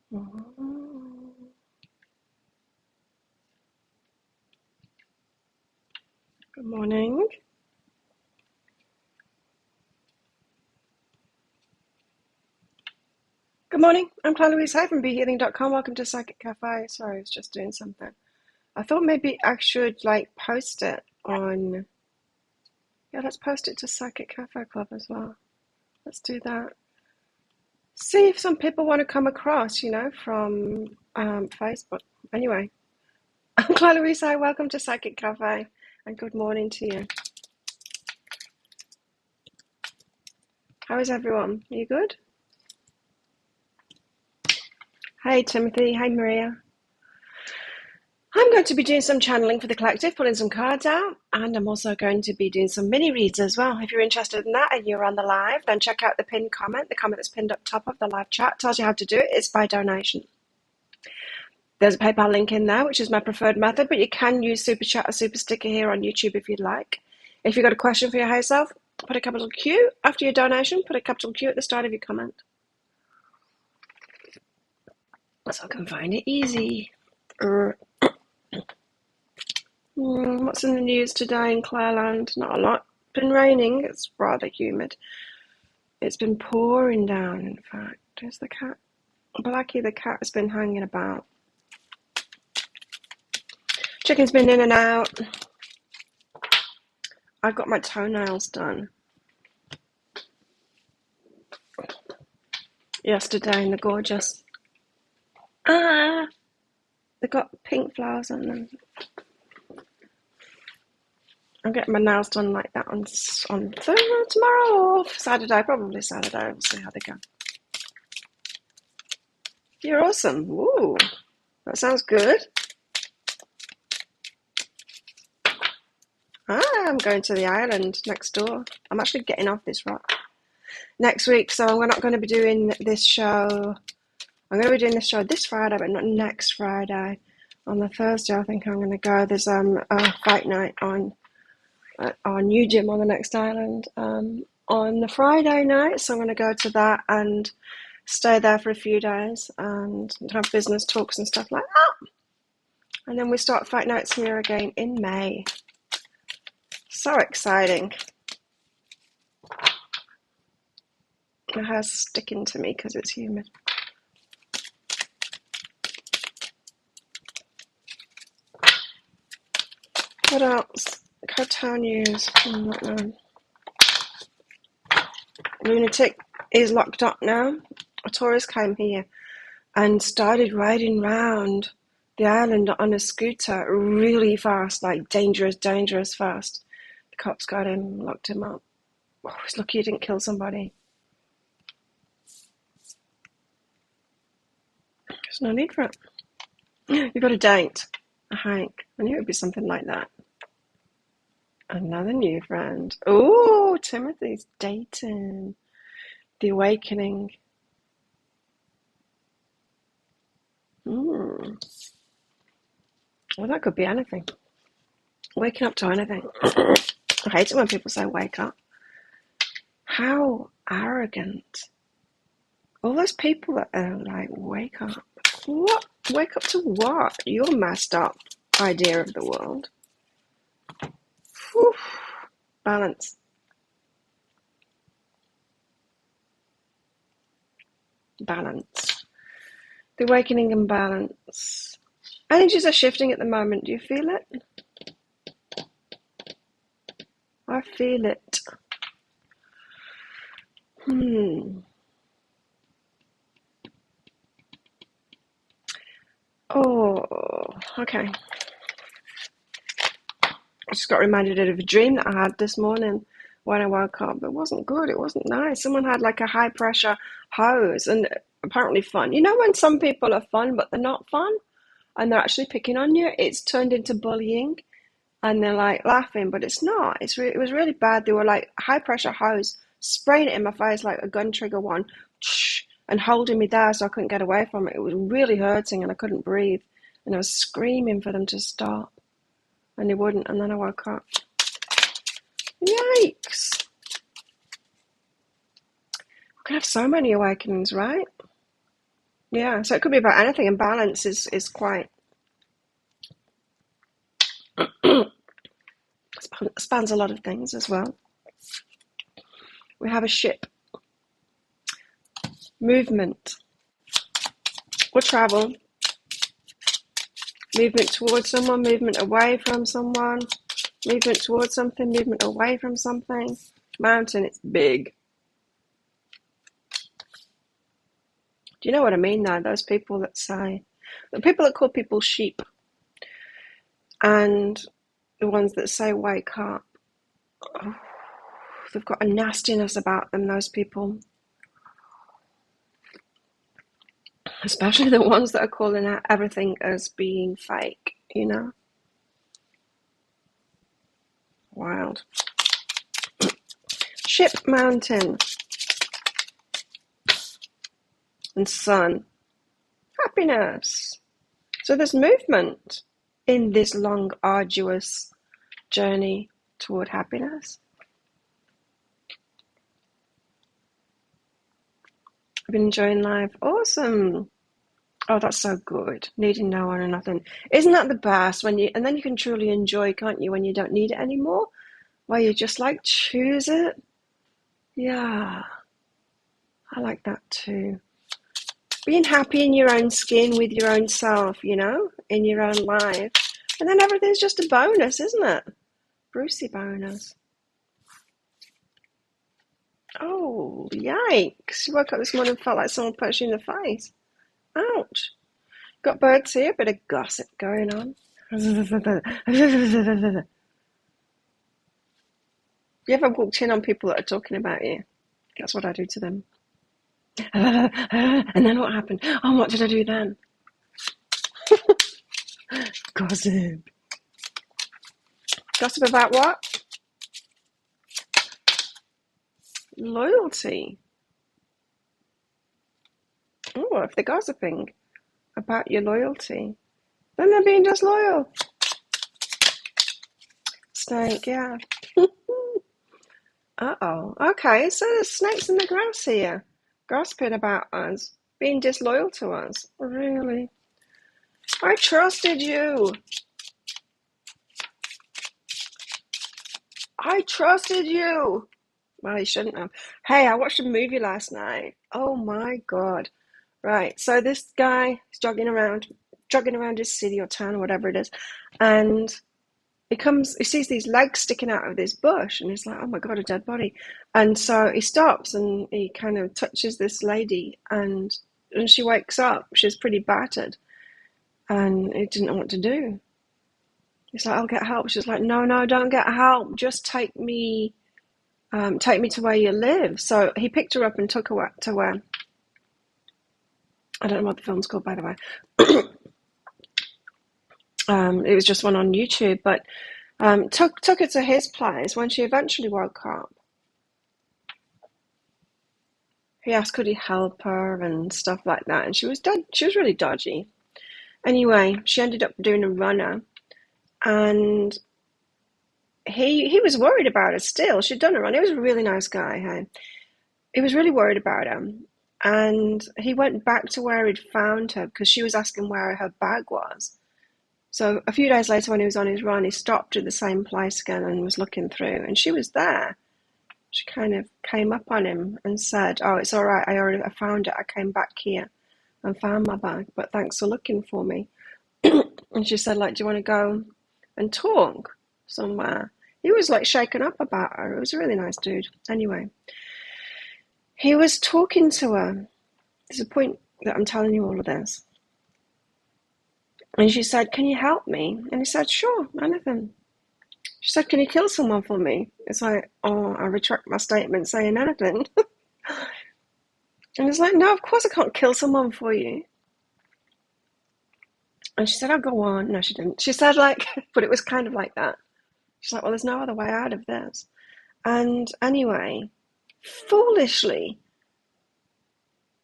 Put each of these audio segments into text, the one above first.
Good morning. Good morning. I'm Claire Louise Hay from BeHealing.com. Welcome to Psychic Cafe. Sorry, I was just doing something. I thought maybe I should post it on. Yeah, let's post it to Psychic Cafe Club as well. Let's do that. See if some people want to come across, from Facebook. Anyway, I'm Claire Louise Hay. Welcome to Psychic Cafe, and good morning to you. How is everyone? Are you good? Hey, Timothy. Hey, Maria. I'm going to be doing some channeling for the collective, pulling some cards out, and I'm also going to be doing some mini reads as well. If you're interested in that and you're on the live, then check out the pinned comment. The comment that's pinned up top of the live chat tells you how to do it. It's by donation. There's a PayPal link in there, which is my preferred method, but you can use Super Chat or Super Sticker here on YouTube if you'd like. If you've got a question for your higher self, put a capital Q after your donation, put a capital Q at the start of your comment. So I can find it easy. What's in the news today in Clareland? Not a lot. It's been raining. It's rather humid. It's been pouring down, in fact. There's the cat. Blackie the cat has been hanging about. Chicken's been in and out. I got my toenails done yesterday and they're gorgeous. They got pink flowers on them. I'm getting my nails done like that on tomorrow or Saturday. Probably Saturday. We'll see how they go. You're awesome. Ooh, that sounds good. I'm going to the island next door. I'm actually getting off this rock next week, so we're not going to be doing this show. I'm going to be doing this show this Friday, but not next Friday. On the Thursday, I think I'm going to go. There's a fight night on New Gym on the next island on the Friday night, so I'm going to go to that and stay there for a few days and have business talks and stuff like that. And then we start fight nights here again in May. So exciting. My hair's sticking to me because it's humid. What else? Cartoon news. Lunatic is locked up now. A tourist came here and started riding round the island on a scooter really fast, like dangerous fast. The cops got him, locked him up. Oh, he's lucky he didn't kill somebody. There's no need for it. You've got a date, a hike. I knew it would be something like that. Another new friend. Oh, Timothy's dating. The awakening. Well, that could be anything. Waking up to anything. I hate it when people say wake up. How arrogant. All those people that are like, wake up. What? Wake up to what? Your messed up idea of the world. Whew. Balance. Balance. The awakening and balance. Energies are shifting at the moment. Do you feel it? I feel it. Oh, okay. I just got reminded of a dream that I had this morning when I woke up. It wasn't good. It wasn't nice. Someone had like a high pressure hose and apparently fun. You know when some people are fun but they're not fun and they're actually picking on you? It's turned into bullying and they're like laughing, but it's not. It was really bad. They were like high pressure hose spraying it in my face like a gun trigger one and holding me there so I couldn't get away from it. It was really hurting and I couldn't breathe and I was screaming for them to stop. And they wouldn't, and then I woke up. Yikes. We can have so many awakenings, right? Yeah, so it could be about anything, and balance is quite spans a lot of things as well. We have a ship, movement, or travel, movement towards someone, movement away from someone, movement towards something, movement away from something. Mountain, it's big. Do you know what I mean though? Those people that say, the people that call people sheep, and the ones that say wake up, oh, they've got a nastiness about them, those people. Especially the ones that are calling out everything as being fake, you know? Wild. Ship, mountain, and sun. Happiness. So there's movement in this long, arduous journey toward happiness. I've been enjoying life. Awesome. Oh, that's so good. Needing no one or nothing. Isn't that the best when and then you can truly enjoy, can't you, when you don't need it anymore? Where you just like choose it. Yeah, I like that too. Being happy in your own skin with your own self, you know, in your own life. And then everything's just a bonus, isn't it? Brucey bonus. Oh, yikes. You woke up this morning and felt like someone punched you in the face. Ouch. Got birds here, bit of gossip going on. You ever walked in on people that are talking about you? That's what I do to them. And then what happened? Oh, what did I do then? Gossip. Gossip about what? Loyalty. Oh, if they're gossiping about your loyalty, then they're being disloyal. Snake, yeah. Uh-oh. Okay, so there's snakes in the grass here. Gossiping about us. Being disloyal to us. Really? I trusted you. I trusted you. Well, you shouldn't have. Hey, I watched a movie last night. Oh my God. Right. So this guy is jogging around his city or town or whatever it is, and he sees these legs sticking out of this bush, and he's like, oh my God, a dead body. And so he stops and he kind of touches this lady, and she wakes up. She's pretty battered, and he didn't know what to do. He's like, I'll get help. She's like, no, don't get help. Just take me to where you live. So he picked her up and took her to where, I don't know what the film's called, by the way. It was just one on YouTube, but took her to his place. When she eventually woke up, he asked could he help her and stuff like that, and she was really dodgy. Anyway, she ended up doing a runner, and he was worried about her still. She'd done a run. He was a really nice guy, hey? He was really worried about her, and he went back to where he'd found her because she was asking where her bag was. So a few days later, when he was on his run, he stopped at the same place again and was looking through, and she was there. She kind of came up on him and said, oh, it's all right, I found it. I came back here and found my bag, but thanks for looking for me. And she said, like, do you want to go and talk somewhere? He was like shaken up about her. It was a really nice dude. Anyway, he was talking to her. There's a point that I'm telling you all of this. And she said, can you help me? And he said, sure, anything. She said, can you kill someone for me? It's like, oh, I retract my statement saying anything. And it's like, no, of course I can't kill someone for you. And she said, oh, go on. No, she didn't. She said, like, but it was kind of like that. She's like, well, there's no other way out of this. And anyway, foolishly,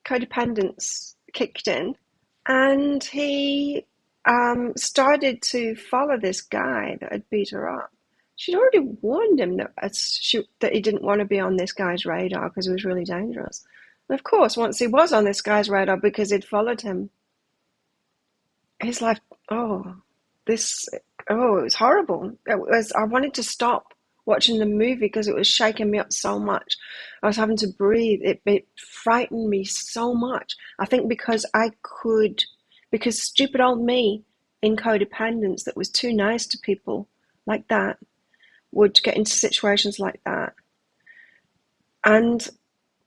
codependence kicked in, and he started to follow this guy that had beat her up. She'd already warned him that he didn't want to be on this guy's radar because he was really dangerous. And of course, once he was on this guy's radar because he'd followed him, his life, oh, this, oh, it was horrible. I wanted to stop watching the movie because it was shaking me up so much. I was having to breathe. It frightened me so much. I think because stupid old me in codependence that was too nice to people like that would get into situations like that. And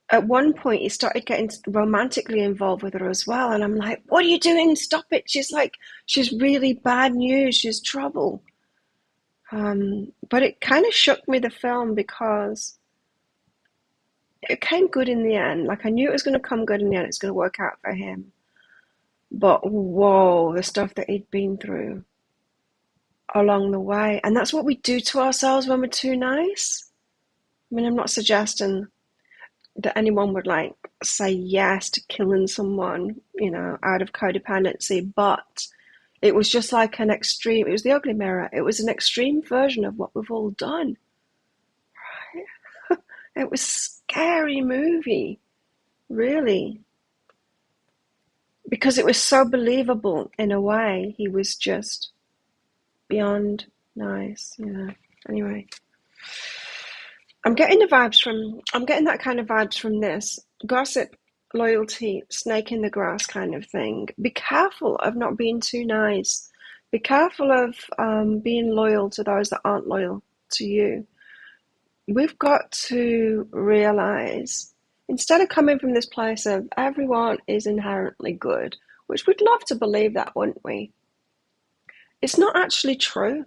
at one point, he started getting romantically involved with her as well. And I'm like, what are you doing? Stop it. She's really bad news. She's trouble. But it kind of shook me, the film, because it came good in the end. Like, I knew it was going to come good in the end. It's going to work out for him. But whoa, the stuff that he'd been through along the way. And that's what we do to ourselves when we're too nice. I mean, I'm not suggesting that anyone would like say yes to killing someone, out of codependency, but it was just like an extreme, it was the ugly mirror. It was an extreme version of what we've all done. Right? It was a scary movie, really. Because it was so believable in a way. He was just beyond nice, Anyway. I'm getting that kind of vibes from this. Gossip, loyalty, snake in the grass kind of thing. Be careful of not being too nice. Be careful of being loyal to those that aren't loyal to you. We've got to realize, instead of coming from this place of everyone is inherently good, which we'd love to believe that, wouldn't we? It's not actually true.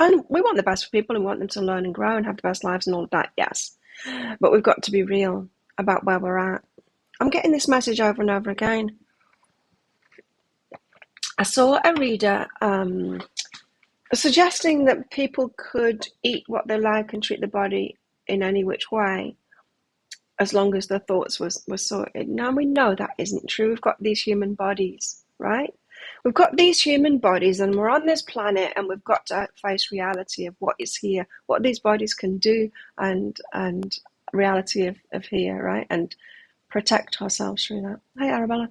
And we want the best for people and want them to learn and grow and have the best lives and all of that, yes. But we've got to be real about where we're at. I'm getting this message over and over again. I saw a reader suggesting that people could eat what they like and treat the body in any which way, as long as their thoughts were sorted. Now, we know that isn't true. We've got these human bodies, right? We've got these human bodies and we're on this planet, and we've got to face reality of what is here, what these bodies can do, and reality of here, right? And protect ourselves through that. Hey, Arabella.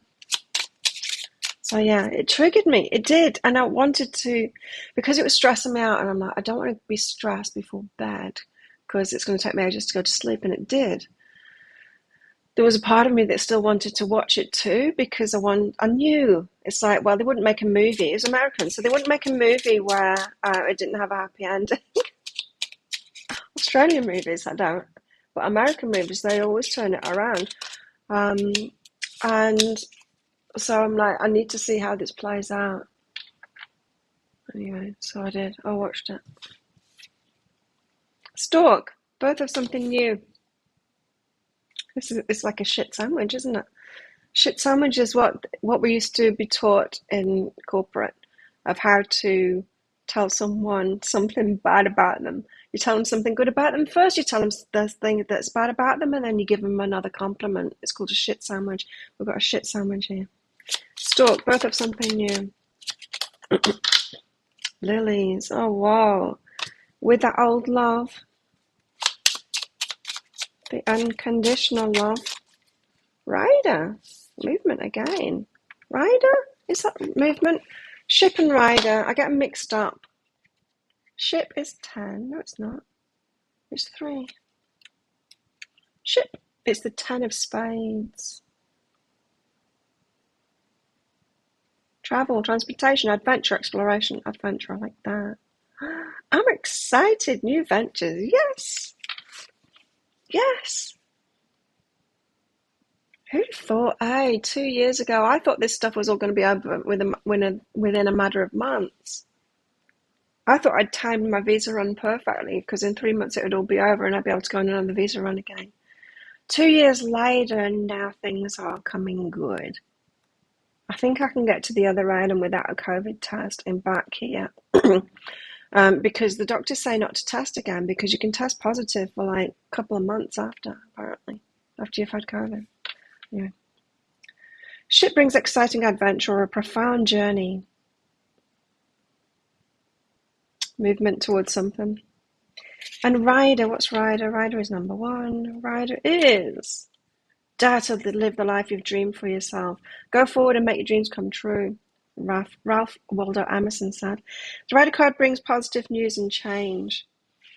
So yeah, it triggered me. It did. And I wanted to, because it was stressing me out, and I'm like, I don't want to be stressed before bed because it's going to take me ages to go to sleep, and it did. There was a part of me that still wanted to watch it too, because I knew, it's like, well, they wouldn't make a movie. It was American, so they wouldn't make a movie where it didn't have a happy ending. Australian movies, I don't. But American movies, they always turn it around. And so I'm like, I need to see how this plays out. Anyway, so I did. I watched it. Stalk, birth of something new. It's like a shit sandwich, isn't it? Shit sandwich is what we used to be taught in corporate, of how to tell someone something bad about them. You tell them something good about them first, you tell them the thing that's bad about them, and then you give them another compliment. It's called a shit sandwich. We've got a shit sandwich here. Stalk, birth of something new. Lilies, oh wow. With that old love. The unconditional love. Rider. Movement again. Rider? Is that movement? Ship and rider. I get them mixed up. Ship is 10. No, it's not. It's 3. Ship. It's the 10 of spades. Travel, transportation, adventure, exploration, adventure. I like that. I'm excited. New ventures. Yes. Yes. Who'd thought, 2 years ago, I thought this stuff was all going to be over within a matter of months. I thought I'd timed my visa run perfectly, because in 3 months it would all be over and I'd be able to go on another visa run again. 2 years later, and now things are coming good. I think I can get to the other island without a COVID test and back here. Because the doctors say not to test again, because you can test positive for like a couple of months after, apparently, after you've had COVID. Yeah. Ship brings exciting adventure or a profound journey. Movement towards something. And Ryder, what's Ryder? Ryder is number one. Ryder is dare to live the life you've dreamed for yourself. Go forward and make your dreams come true. Ralph Waldo Emerson said. The Rider card brings positive news and change.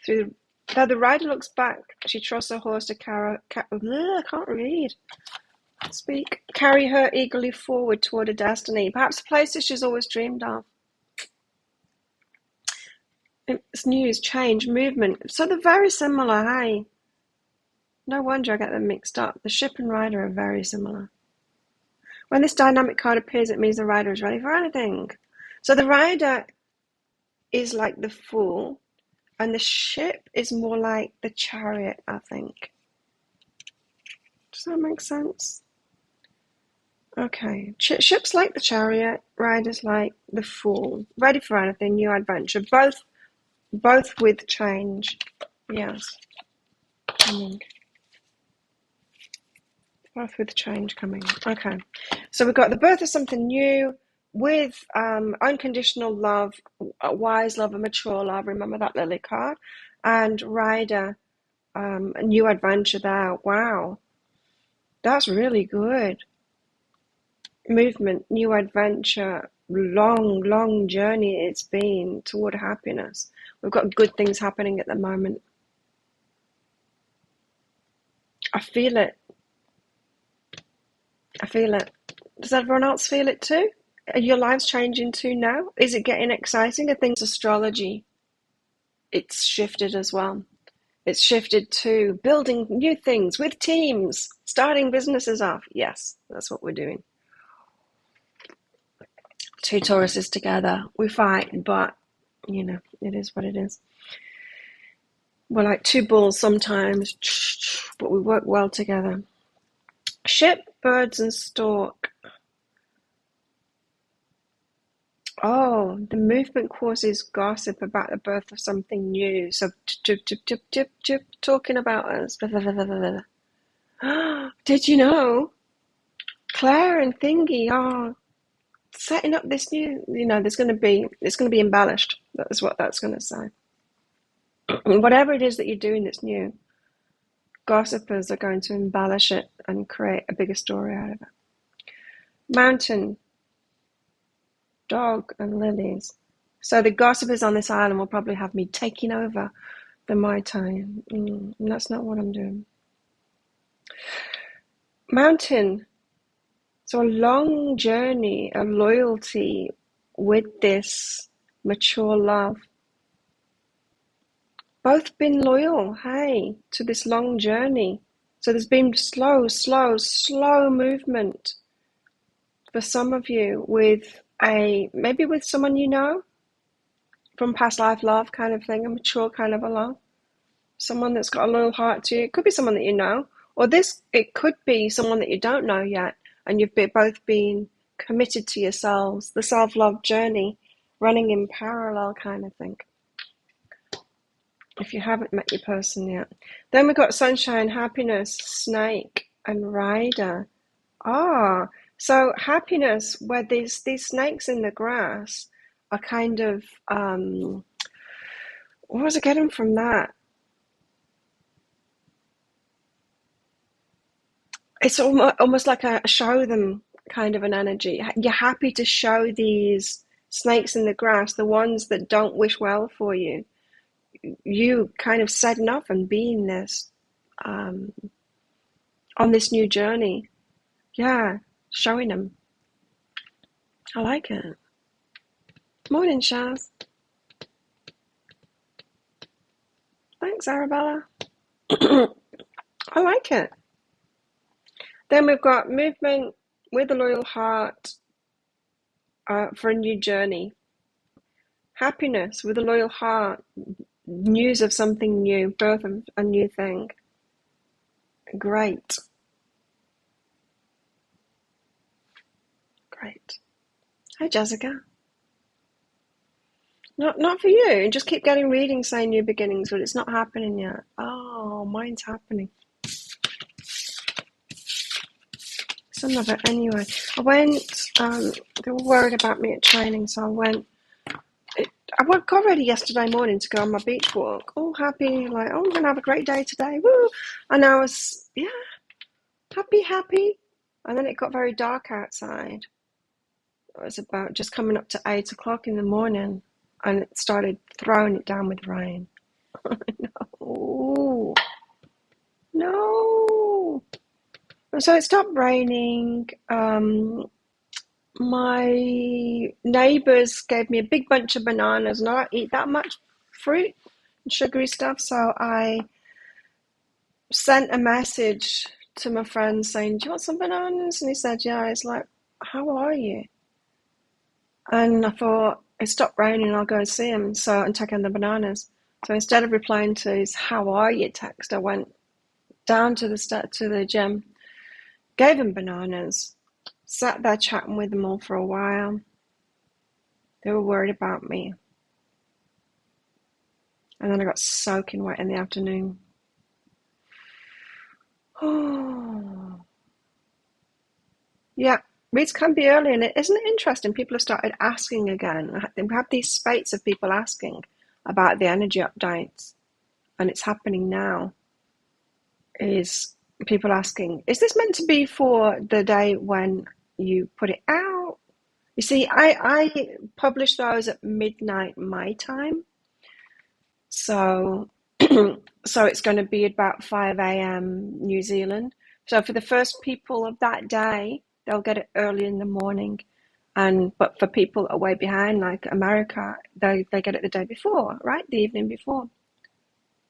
Though the rider looks back, she trusts her horse to carry her eagerly forward toward a destiny, perhaps a place that she's always dreamed of. It's news, change, movement. So they're very similar, hey? No wonder I get them mixed up. The ship and rider are very similar. When this dynamic card appears, it means the rider is ready for anything. So the rider is like the fool, and the ship is more like the chariot, I think. Does that make sense? Okay. Ship's like the chariot, rider's like the fool. Ready for anything, new adventure. Both with change. Yes. Coming. Both with change coming. Okay. So we've got the birth of something new with unconditional love, wise love, and mature love. Remember that lily card. And rider, a new adventure there. Wow. That's really good. Movement, new adventure, long journey it's been toward happiness. We've got good things happening at the moment. I feel it. Does everyone else feel it too? Are your lives changing too now? Is it getting exciting? Are things astrology? It's shifted as well. It's shifted to building new things with teams, starting businesses off. Yes, that's what we're doing. Two Tauruses together. We fight, but, it is what it is. We're like two bulls sometimes, but we work well together. Ship, birds, and stork. Oh, the movement causes gossip about the birth of something new. So, talking about us. Blah, blah, blah, blah, blah. Did you know? Claire and Thingy are setting up this new, it's going to be embellished. That's what that's going to say. Whatever it is that you're doing that's new, gossipers are going to embellish it and create a bigger story out of it. Mountain, dog, and lilies. So the gossipers on this island will probably have me taking over the Mai Tai. And that's not what I'm doing. Mountain. So a long journey, a loyalty with this mature love. Both been loyal, hey, to this long journey. So there's been slow movement for some of you with maybe with someone you know from past life love kind of thing, a mature kind of a love. Someone that's got a loyal heart to you. It could be someone that you know, or it could be someone that you don't know yet, and you've both been committed to yourselves, the self-love journey running in parallel kind of thing. If you haven't met your person yet. Then we've got sunshine, happiness, snake, and rider. So happiness, where these snakes in the grass are kind of, what was I getting from that? It's almost like a show them kind of an energy. You're happy to show these snakes in the grass, the ones that don't wish well for you. You kind of setting off and being this on this new journey. Yeah, showing them. I like it. Morning, Shaz. Thanks, Arabella. I like it. Then we've got movement with a loyal heart for a new journey. Happiness with a loyal heart. News of something new, birth of a new thing. Great. Hi, Jessica. Not for you. Just keep getting readings saying new beginnings, but it's not happening yet. Oh, mine's happening. Some of it anyway. I went, they were worried about me at training, so I went. I got ready yesterday morning to go on my beach walk, all happy, like, oh, I'm going to have a great day today, woo! And I was, yeah, happy. And then it got very dark outside. It was about just coming up to 8 o'clock in the morning, and it started throwing it down with rain. Oh, no. So it stopped raining. My neighbors gave me a big bunch of bananas, and I don't eat that much fruit and sugary stuff. So I sent a message to my friend saying, "Do you want some bananas?" And he said, "Yeah." It's like, "How are you?" And I thought, it stopped raining, I'll go and see him and take him the bananas. So instead of replying to his "How are you" text, I went down to the gym, gave him bananas, sat there chatting with them all for a while. They were worried about me. And then I got soaking wet in the afternoon. Oh, yeah. Reads can be early, and isn't it interesting? People have started asking again. We have these spates of people asking about the energy updates, and it's happening now. Is people asking, is this meant to be for the day when you put it out? You see, I publish those at midnight my time, so so it's going to be about 5 a.m. New Zealand. So for the first people of that day, they'll get it early in the morning. But for people away behind, like America, they get it the day before, right? The evening before,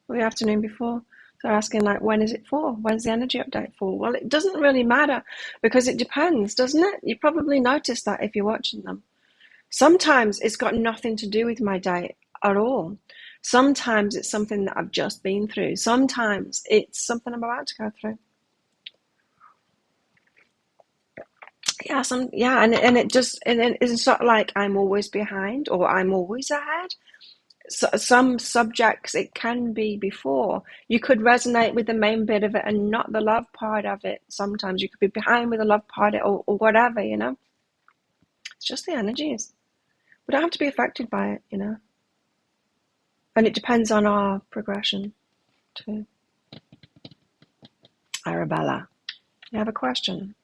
or the afternoon before. So they're asking, like, when is it for? When's the energy update for? Well, it doesn't really matter because it depends, doesn't it? You probably noticed that if you're watching them. Sometimes it's got nothing to do with my day at all. Sometimes it's something that I've just been through. Sometimes it's something I'm about to go through. Yeah, and it's not like I'm always behind or I'm always ahead. So, some subjects it can be before. You could resonate with the main bit of it and not the love part of it. Sometimes you could be behind with the love part or whatever, you know. It's just the energies. We don't have to be affected by it, you know. And it depends on our progression too. Arabella, you have a question?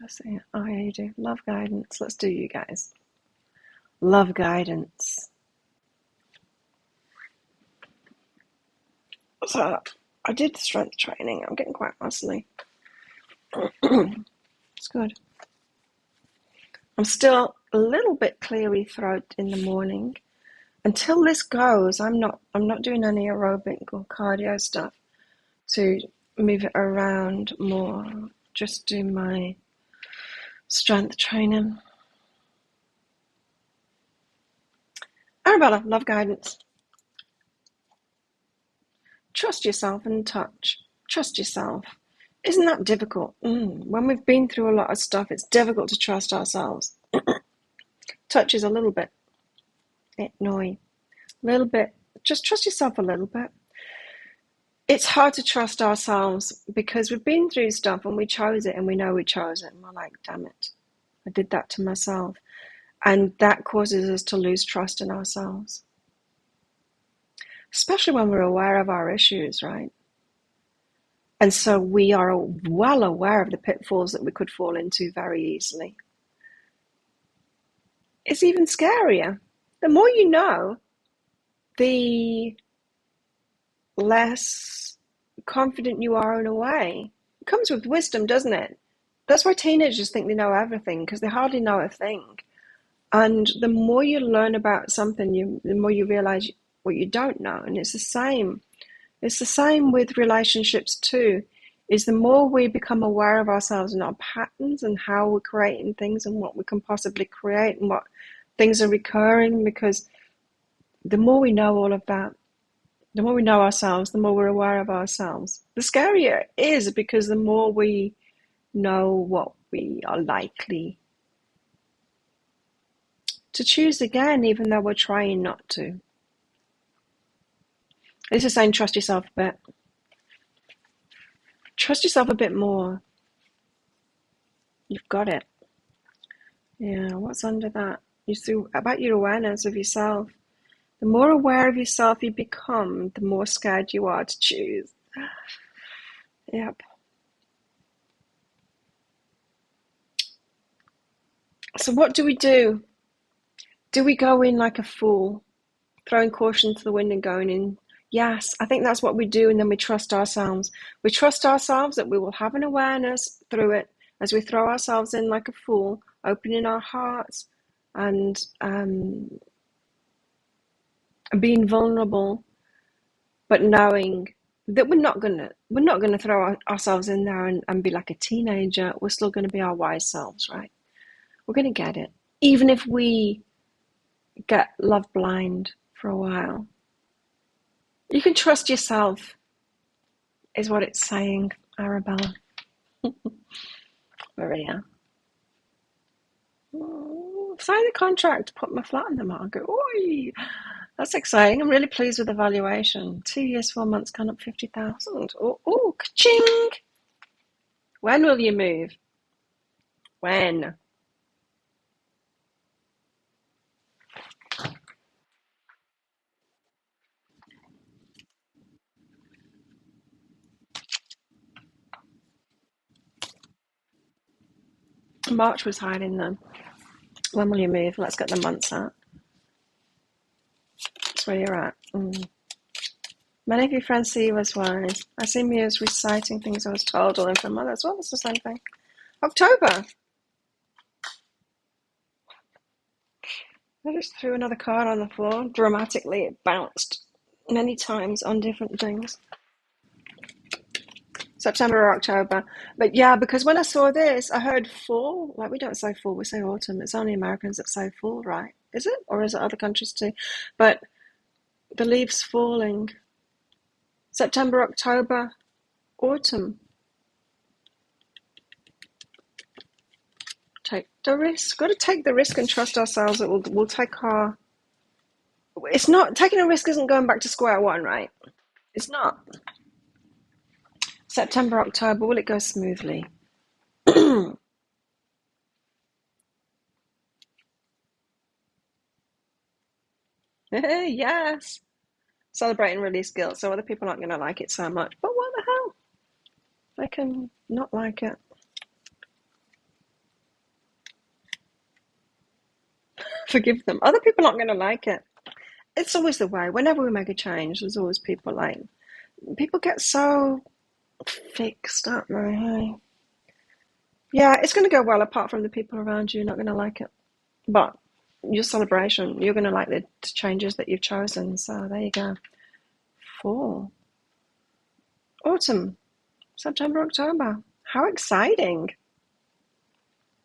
Let's see. Oh, yeah, you do. Love guidance. Let's do you guys. Love guidance. So I did strength training. I'm getting quite muscly. It's good. I'm still a little bit cleary throat in the morning. Until this goes, I'm not doing any aerobic or cardio stuff to move it around more. Just do my strength training. Arabella, love guidance. Trust yourself and touch. Trust yourself. Isn't that difficult? When we've been through a lot of stuff, it's difficult to trust ourselves. Touch is a little bit annoying. A little bit. Just trust yourself a little bit. It's hard to trust ourselves because we've been through stuff and we chose it and we know we chose it. And we're like, damn it, I did that to myself. And that causes us to lose trust in ourselves. Especially when we're aware of our issues, right? And so we are well aware of the pitfalls that we could fall into very easily. It's even scarier. The more you know, the less confident you are in a way. It comes with wisdom, doesn't it? That's why teenagers think they know everything, because they hardly know a thing. And the more you learn about something, the more you realize what you don't know. And it's the same. It's the same with relationships too, is the more we become aware of ourselves and our patterns and how we're creating things and what we can possibly create and what things are recurring, because the more we know all of that, the more we know ourselves, the more we're aware of ourselves. The scarier it is, because the more we know what we are likely to choose again, even though we're trying not to. This is saying trust yourself a bit. Trust yourself a bit more. You've got it. Yeah, what's under that? about your awareness of yourself. The more aware of yourself you become, the more scared you are to choose. Yep. So what do we do? Do we go in like a fool, throwing caution to the wind and going in? Yes, I think that's what we do, and then we trust ourselves. We trust ourselves that we will have an awareness through it as we throw ourselves in like a fool, opening our hearts and being vulnerable, but knowing that we're not gonna throw ourselves in there and be like a teenager. We're still gonna be our wise selves, right? We're gonna get it, even if we get love blind for a while. You can trust yourself, is what it's saying, Arabella. Maria. Sign the contract, put my flat on the market. Oi! That's exciting. I'm really pleased with the valuation. 2 years, 4 months, gone up 50,000. Oh, ka-ching! When will you move? When? March was hiding them. When will you move? Let's get the months out. That's where you're at. Many of your friends see you as wise. I see me as reciting things I was told or from others. Well, it's the same thing. October. I just threw another card on the floor. Dramatically, it bounced many times on different things. September or October. But yeah, because when I saw this, I heard fall. Like, we don't say fall, we say autumn. It's only Americans that say fall, right? Is it? Or is it other countries too? But the leaves falling. September, October, autumn. Take the risk. Got to take the risk and trust ourselves that we'll take our... It's not... Taking a risk isn't going back to square one, right? It's not. September, October, will it go smoothly? Yes. Celebrating release guilt, so other people aren't going to like it so much. But what the hell? They can not like it. Forgive them. Other people aren't going to like it. It's always the way. Whenever we make a change, there's always people like... People get so fixed, don't they? Hey? Yeah, it's going to go well apart from the people around you not going to like it. But your celebration, you're going to like the changes that you've chosen. So there you go. Fall. Autumn. September, October. How exciting.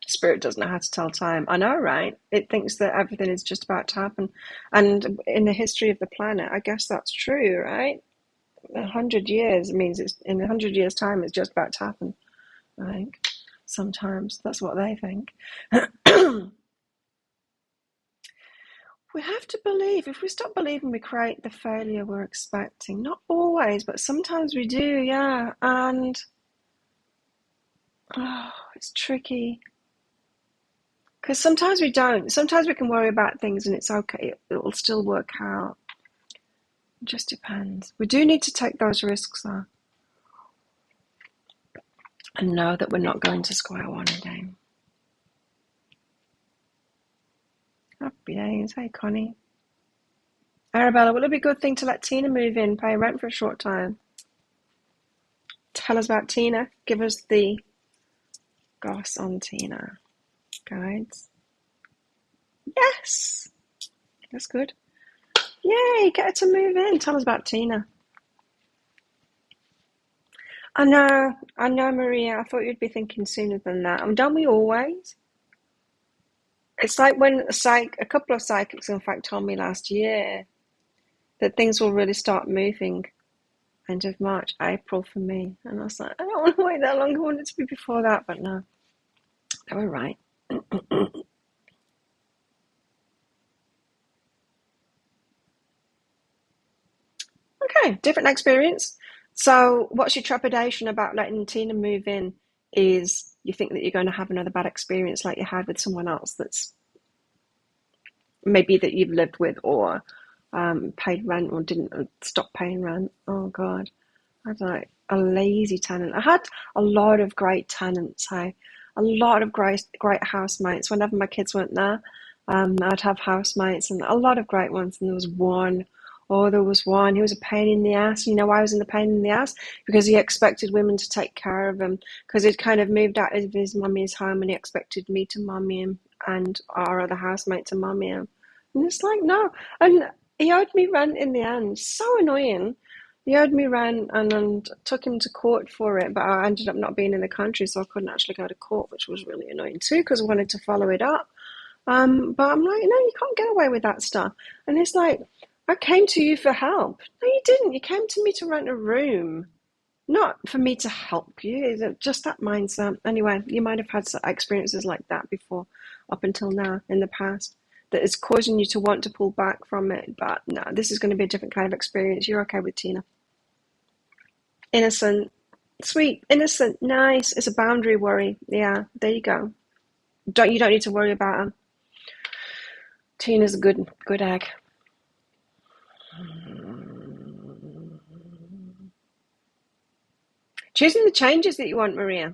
Spirit doesn't know how to tell time. I know, right? It thinks that everything is just about to happen. And in the history of the planet, I guess that's true, right? 100 years means it's in 100 years' time, it's just about to happen. I think sometimes that's what they think. We have to believe. If we stop believing, we create the failure we're expecting. Not always, but sometimes we do, yeah. And it's tricky. Because sometimes we don't. Sometimes we can worry about things and it's okay. It will still work out. It just depends. We do need to take those risks, though. And know that we're not going to square one again. Happy days. Hey, Connie. Arabella, will it be a good thing to let Tina move in, pay rent for a short time? Tell us about Tina. Give us the goss on Tina. Guides. Yes. That's good. Yay, get her to move in. Tell us about Tina. I know, Maria. I thought you'd be thinking sooner than that. And don't we always? It's like when a couple of psychics, in fact, told me last year that things will really start moving end of March, April for me. And I was like, I don't want to wait that long. I want it to be before that, but no. They were right. Okay, different experience. So what's your trepidation about letting Tina move in? Is you think that you're going to have another bad experience like you had with someone else that's maybe that you've lived with, or paid rent or didn't stop paying rent. Oh God, I was like a lazy tenant. I had a lot of great tenants. A lot of great housemates. Whenever my kids weren't there, I'd have housemates and a lot of great ones. And there was one. Oh, there was one. He was a pain in the ass. You know why he was in the pain in the ass? Because he expected women to take care of him. Because he'd kind of moved out of his mummy's home and he expected me to mummy him and our other housemate to mummy him. And it's like, no. And he owed me rent in the end. So annoying. He owed me rent and took him to court for it, but I ended up not being in the country, so I couldn't actually go to court, which was really annoying too, because I wanted to follow it up. But I'm like, no, you can't get away with that stuff. And it's like, I came to you for help. No, you didn't. You came to me to rent a room, not for me to help you. It's just that mindset. Anyway, you might have had experiences like that before, up until now, in the past, that is causing you to want to pull back from it. But no, this is going to be a different kind of experience. You're okay with Tina. Innocent, sweet, innocent, nice. It's a boundary worry. Yeah, there you go. You don't need to worry about her. Tina's a good egg. Choosing the changes that you want, Maria.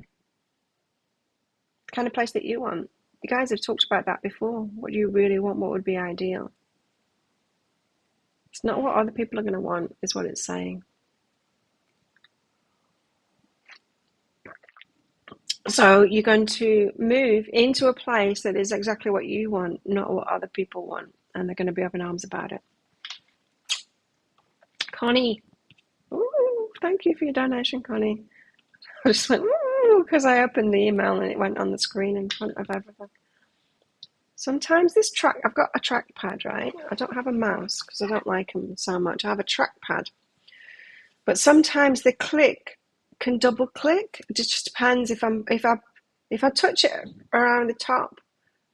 The kind of place that you want. You guys have talked about that before. What do you really want? What would be ideal? It's not what other people are going to want, is what it's saying. So you're going to move into a place that is exactly what you want, not what other people want. And they're going to be up in arms about it. Connie. Ooh, thank you for your donation, Connie. I just went, ooh, because I opened the email and it went on the screen in front of everything. Sometimes I've got a trackpad, right? I don't have a mouse because I don't like them so much. I have a trackpad. But sometimes the click can double click. It just depends if I touch it around the top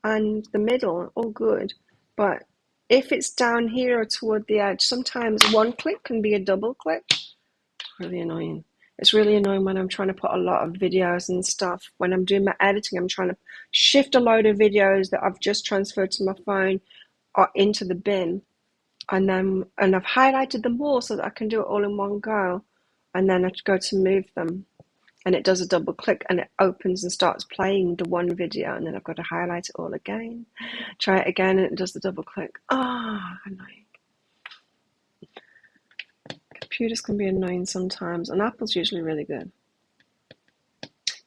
and the middle, all good. But if it's down here or toward the edge, sometimes one click can be a double click. Really annoying. It's really annoying when I'm trying to put a lot of videos and stuff. When I'm doing my editing, I'm trying to shift a load of videos that I've just transferred to my phone or into the bin. And I've highlighted them all so that I can do it all in one go. And then I go to move them. And it does a double click and it opens and starts playing the one video. And then I've got to highlight it all again. Try it again and it does the double click. Annoying. Computers can be annoying sometimes, and Apple's usually really good.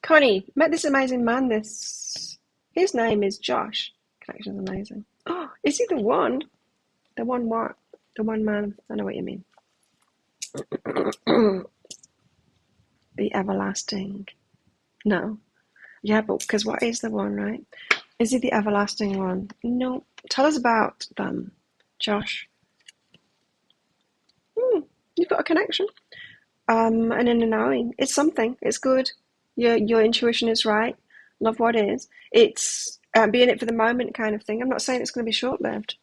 Connie, met this amazing man. His name is Josh. Connection's amazing. Oh, is he the one? The one what? The one man. I know what you mean. The everlasting. No. Yeah, but because what is the one, right? Is he the everlasting one? No. Tell us about them, Josh. You've got a connection. And in a knowing. It's something. It's good. Your intuition is right. Love what is. It's be in it for the moment kind of thing. I'm not saying it's going to be short-lived.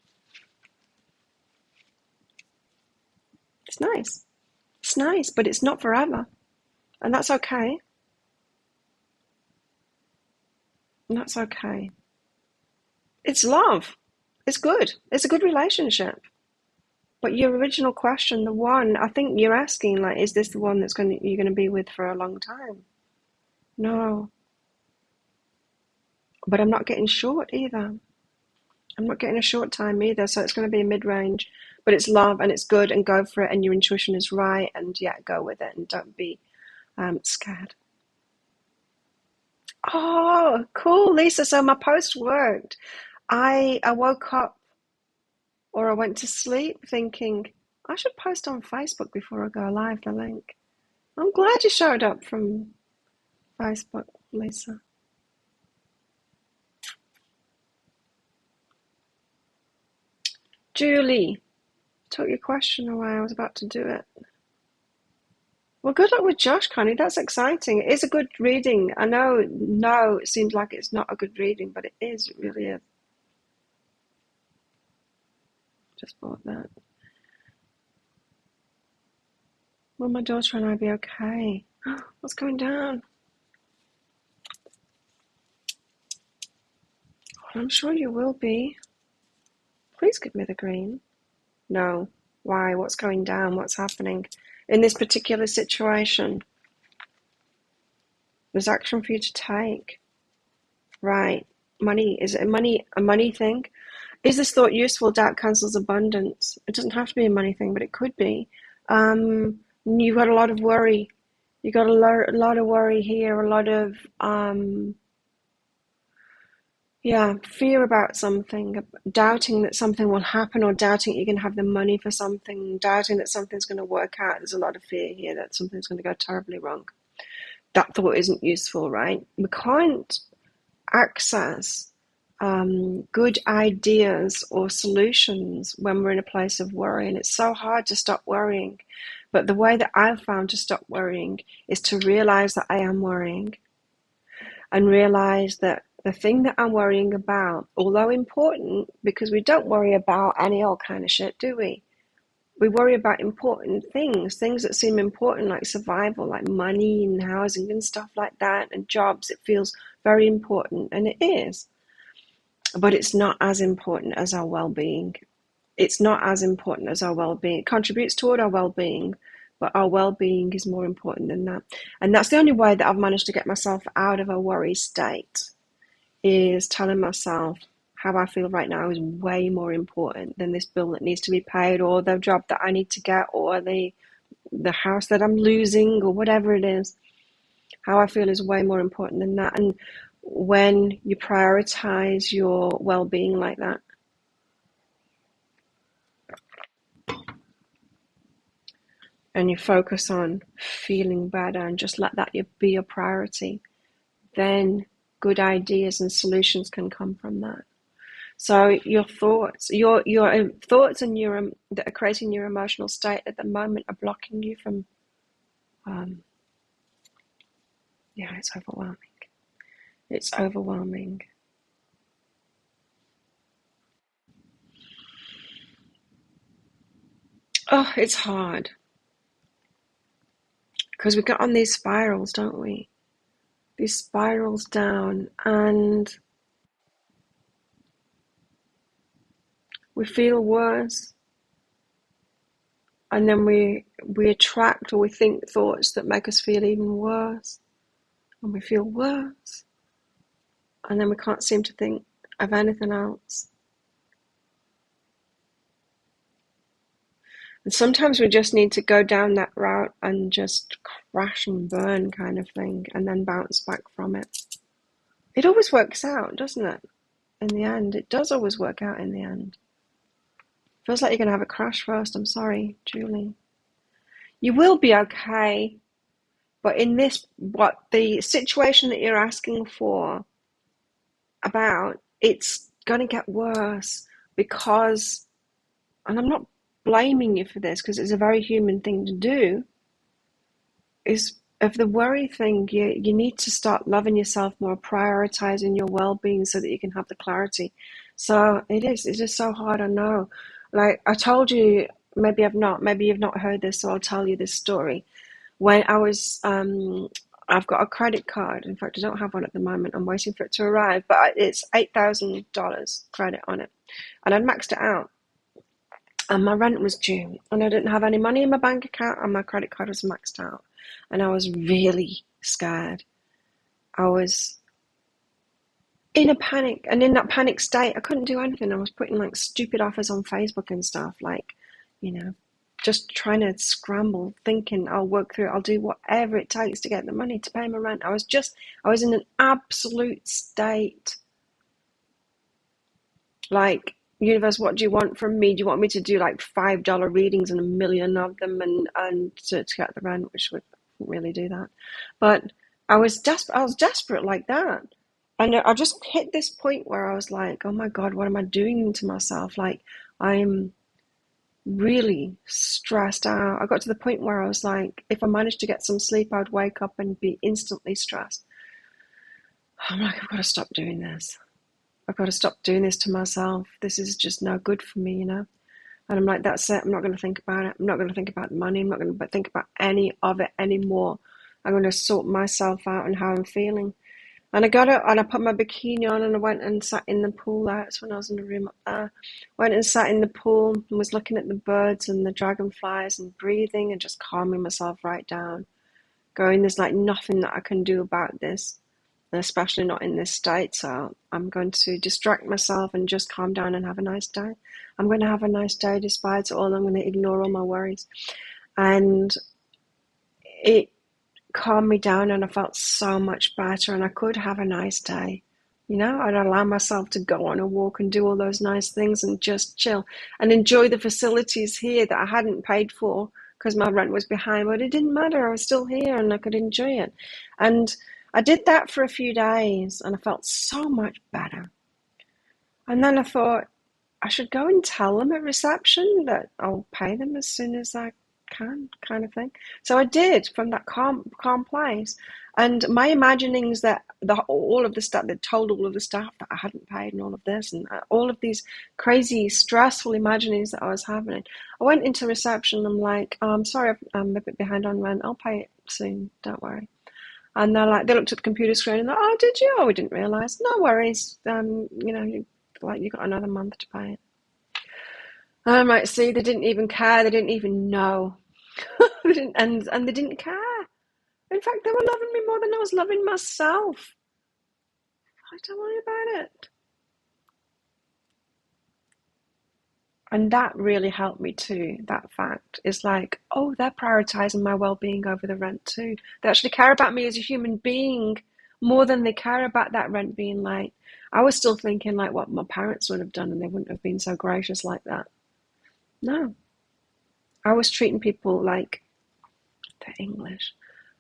It's nice. It's nice, but it's not forever. And that's okay. And that's okay. It's love. It's good. It's a good relationship. But your original question, the one, I think you're asking, like, is this the one you're going to be with for a long time? No. But I'm not getting short either. I'm not getting a short time either, so it's going to be a mid-range. But it's love and it's good and go for it and your intuition is right and yeah, go with it and don't be scared. Oh, cool, Lisa. So my post worked. I woke up or I went to sleep thinking, I should post on Facebook before I go live the link. I'm glad you showed up from Facebook, Lisa. Julie, took your question away. I was about to do it. Well, good luck with Josh, Connie. That's exciting. It is a good reading. I know, no, it seems like it's not a good reading, but it is. It really is. Just bought that. Will my daughter and I be okay? What's going down? I'm sure you will be. Please give me the green. No. Why? What's going down? What's happening? In this particular situation, there's action for you to take. Right. Money. Is it a money thing? Is this thought useful? Doubt cancels abundance. It doesn't have to be a money thing, but it could be. You've got a lot of worry. You got a lot of worry here, a lot of fear about something, doubting that something will happen, or doubting you can have the money for something, doubting that something's going to work out. There's a lot of fear here that something's going to go terribly wrong. That thought isn't useful, right? We can't access good ideas or solutions when we're in a place of worry, and it's so hard to stop worrying. But the way that I've found to stop worrying is to realize that I am worrying, and realize that the thing that I'm worrying about, although important, because we don't worry about any old kind of shit, do we? We worry about important things that seem important, like survival, like money and housing and stuff like that, and jobs. It feels very important, and it is. But it's not as important as our well-being. It's not as important as our well-being. It contributes toward our well-being, but our well-being is more important than that. And that's the only way that I've managed to get myself out of a worry state, is telling myself how I feel right now is way more important than this bill that needs to be paid, or the job that I need to get, or the house that I'm losing, or whatever it is. How I feel is way more important than that. And when you prioritize your well-being like that, and you focus on feeling better and just let that be your priority, then good ideas and solutions can come from that. So your thoughts and that are creating your emotional state at the moment are blocking you from, it's overwhelming. It's overwhelming. Oh, it's hard. Because we get on these spirals, don't we? These spirals down, and we feel worse, and then we attract, or we think thoughts that make us feel even worse, and we feel worse, and then we can't seem to think of anything else. And sometimes we just need to go down that route and just crash and burn kind of thing, and then bounce back from it. It always works out, doesn't it? In the end, it does always work out in the end. Feels like you're going to have a crash first. I'm sorry, Julie. You will be okay, but in the situation that you're asking for about, it's going to get worse because, and I'm not blaming you for this because it's a very human thing to do, is of the worry thing, you need to start loving yourself more, prioritizing your well-being so that you can have the clarity. So it's just so hard, I know. Like I told you, maybe you've not heard this, so I'll tell you this story. When I was, I've got a credit card. In fact, I don't have one at the moment. I'm waiting for it to arrive, but it's $8,000 credit on it. And I'd maxed it out. And my rent was due. And I didn't have any money in my bank account, and my credit card was maxed out. And I was really scared. I was in a panic. And in that panic state, I couldn't do anything. I was putting like stupid offers on Facebook and stuff, like, just trying to scramble, thinking I'll work through it. I'll do whatever it takes to get the money to pay my rent. I was in an absolute state. Like, universe, what do you want from me? Do you want me to do like $5 readings and a million of them and to get the rent, which would really do that. But I was desperate like that. And I just hit this point where I was like, oh my God, what am I doing to myself? Like, I'm really stressed out. I got to the point where I was like, if I managed to get some sleep, I'd wake up and be instantly stressed. I'm like, I've got to stop doing this. I've got to stop doing this to myself. This is just no good for me, And I'm like, that's it. I'm not going to think about it. I'm not going to think about the money. I'm not going to think about any of it anymore. I'm going to sort myself out and how I'm feeling. And I got up and I put my bikini on and I went and sat in the pool there. That's when I was in the room up there. Went and sat in the pool and was looking at the birds and the dragonflies and breathing and just calming myself right down. Going, there's like nothing that I can do about this, and especially not in this state. So I'm going to distract myself and just calm down and have a nice day. I'm going to have a nice day despite it all. I'm going to ignore all my worries. And it calmed me down and I felt so much better and I could have a nice day. You know, I'd allow myself to go on a walk and do all those nice things and just chill and enjoy the facilities here that I hadn't paid for because my rent was behind, but it didn't matter. I was still here and I could enjoy it. And I did that for a few days and I felt so much better. And then I thought I should go and tell them at reception that I'll pay them as soon as I can, kind of thing. So I did from that calm place. And my imaginings that all of the stuff, that told all of the staff that I hadn't paid and all of this and all of these crazy, stressful imaginings that I was having. I went into reception. I'm like, oh, I'm sorry, I'm a bit behind on rent. I'll pay it soon. Don't worry. And they're like, they looked at the computer screen and they're, oh, did you? Oh, we didn't realize. No worries. You know, you got another month to pay it. And I'm like, see, they didn't even care. They didn't even know. and they didn't care. In fact, they were loving me more than I was loving myself. Like, don't worry about it. And that really helped me too, that fact. It's like, oh, they're prioritizing my well-being over the rent too. They actually care about me as a human being more than they care about that rent being late. I was still thinking like what my parents would have done and they wouldn't have been so gracious like that. No. I was treating people like they're English.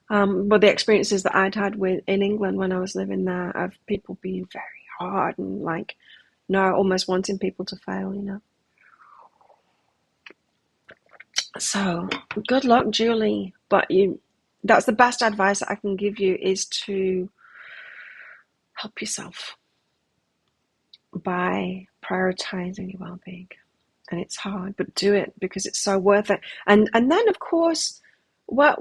But the experiences that I'd had in England when I was living there of people being very hard and like, no, almost wanting people to fail, you know. So good luck, Julie. But that's the best advice that I can give you is to help yourself by prioritizing your well-being. And it's hard, but do it because it's so worth it. And then of course, what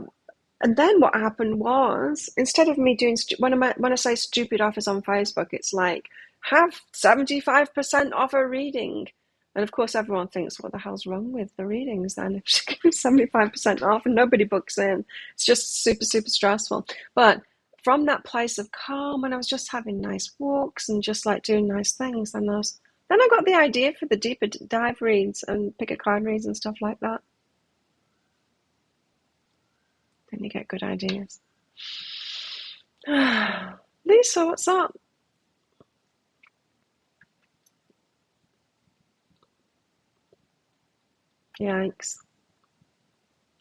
happened was, instead of me doing when I say stupid offers on Facebook, it's like have 75% off a reading. And of course, everyone thinks, what the hell's wrong with the readings then? If she gives me 75% off and nobody books in, it's just super, super stressful. But from that place of calm, and I was just having nice walks and just like doing nice things, then I got the idea for the deeper dive reads and pick a card reads and stuff like that. Then you get good ideas. Lisa, what's up? Yikes.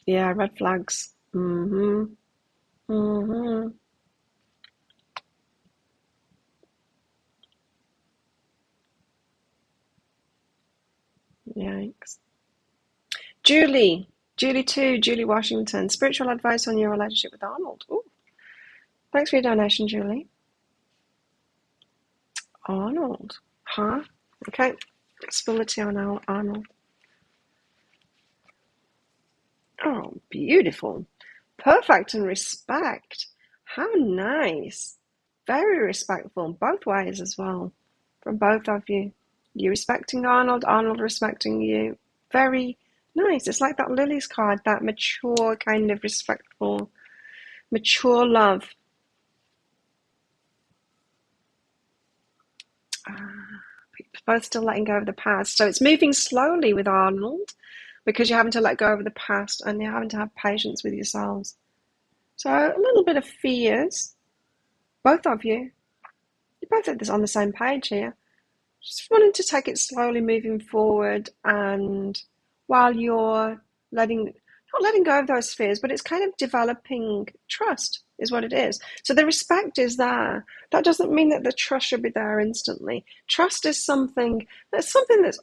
Yeah, red flags. Mm-hmm. Mm-hmm. Yikes. Julie 2, Julie Washington. Spiritual advice on your relationship with Arnold. Ooh. Thanks for your donation, Julie. Arnold. Huh? Okay. Spill the tea on Arnold. Oh, beautiful. Perfect and respect. How nice. Very respectful, both ways as well, from both of you. You respecting Arnold, Arnold respecting you. Very nice. It's like that Lily's card, that mature kind of respectful, mature love. Both still letting go of the past. So it's moving slowly with Arnold because you're having to let go of the past and you're having to have patience with yourselves. So a little bit of fears, both of you. You're both at this on the same page here. Just wanting to take it slowly moving forward, and while you're not letting go of those fears, but it's kind of developing trust is what it is. So the respect is there. That doesn't mean that the trust should be there instantly. Trust is something that's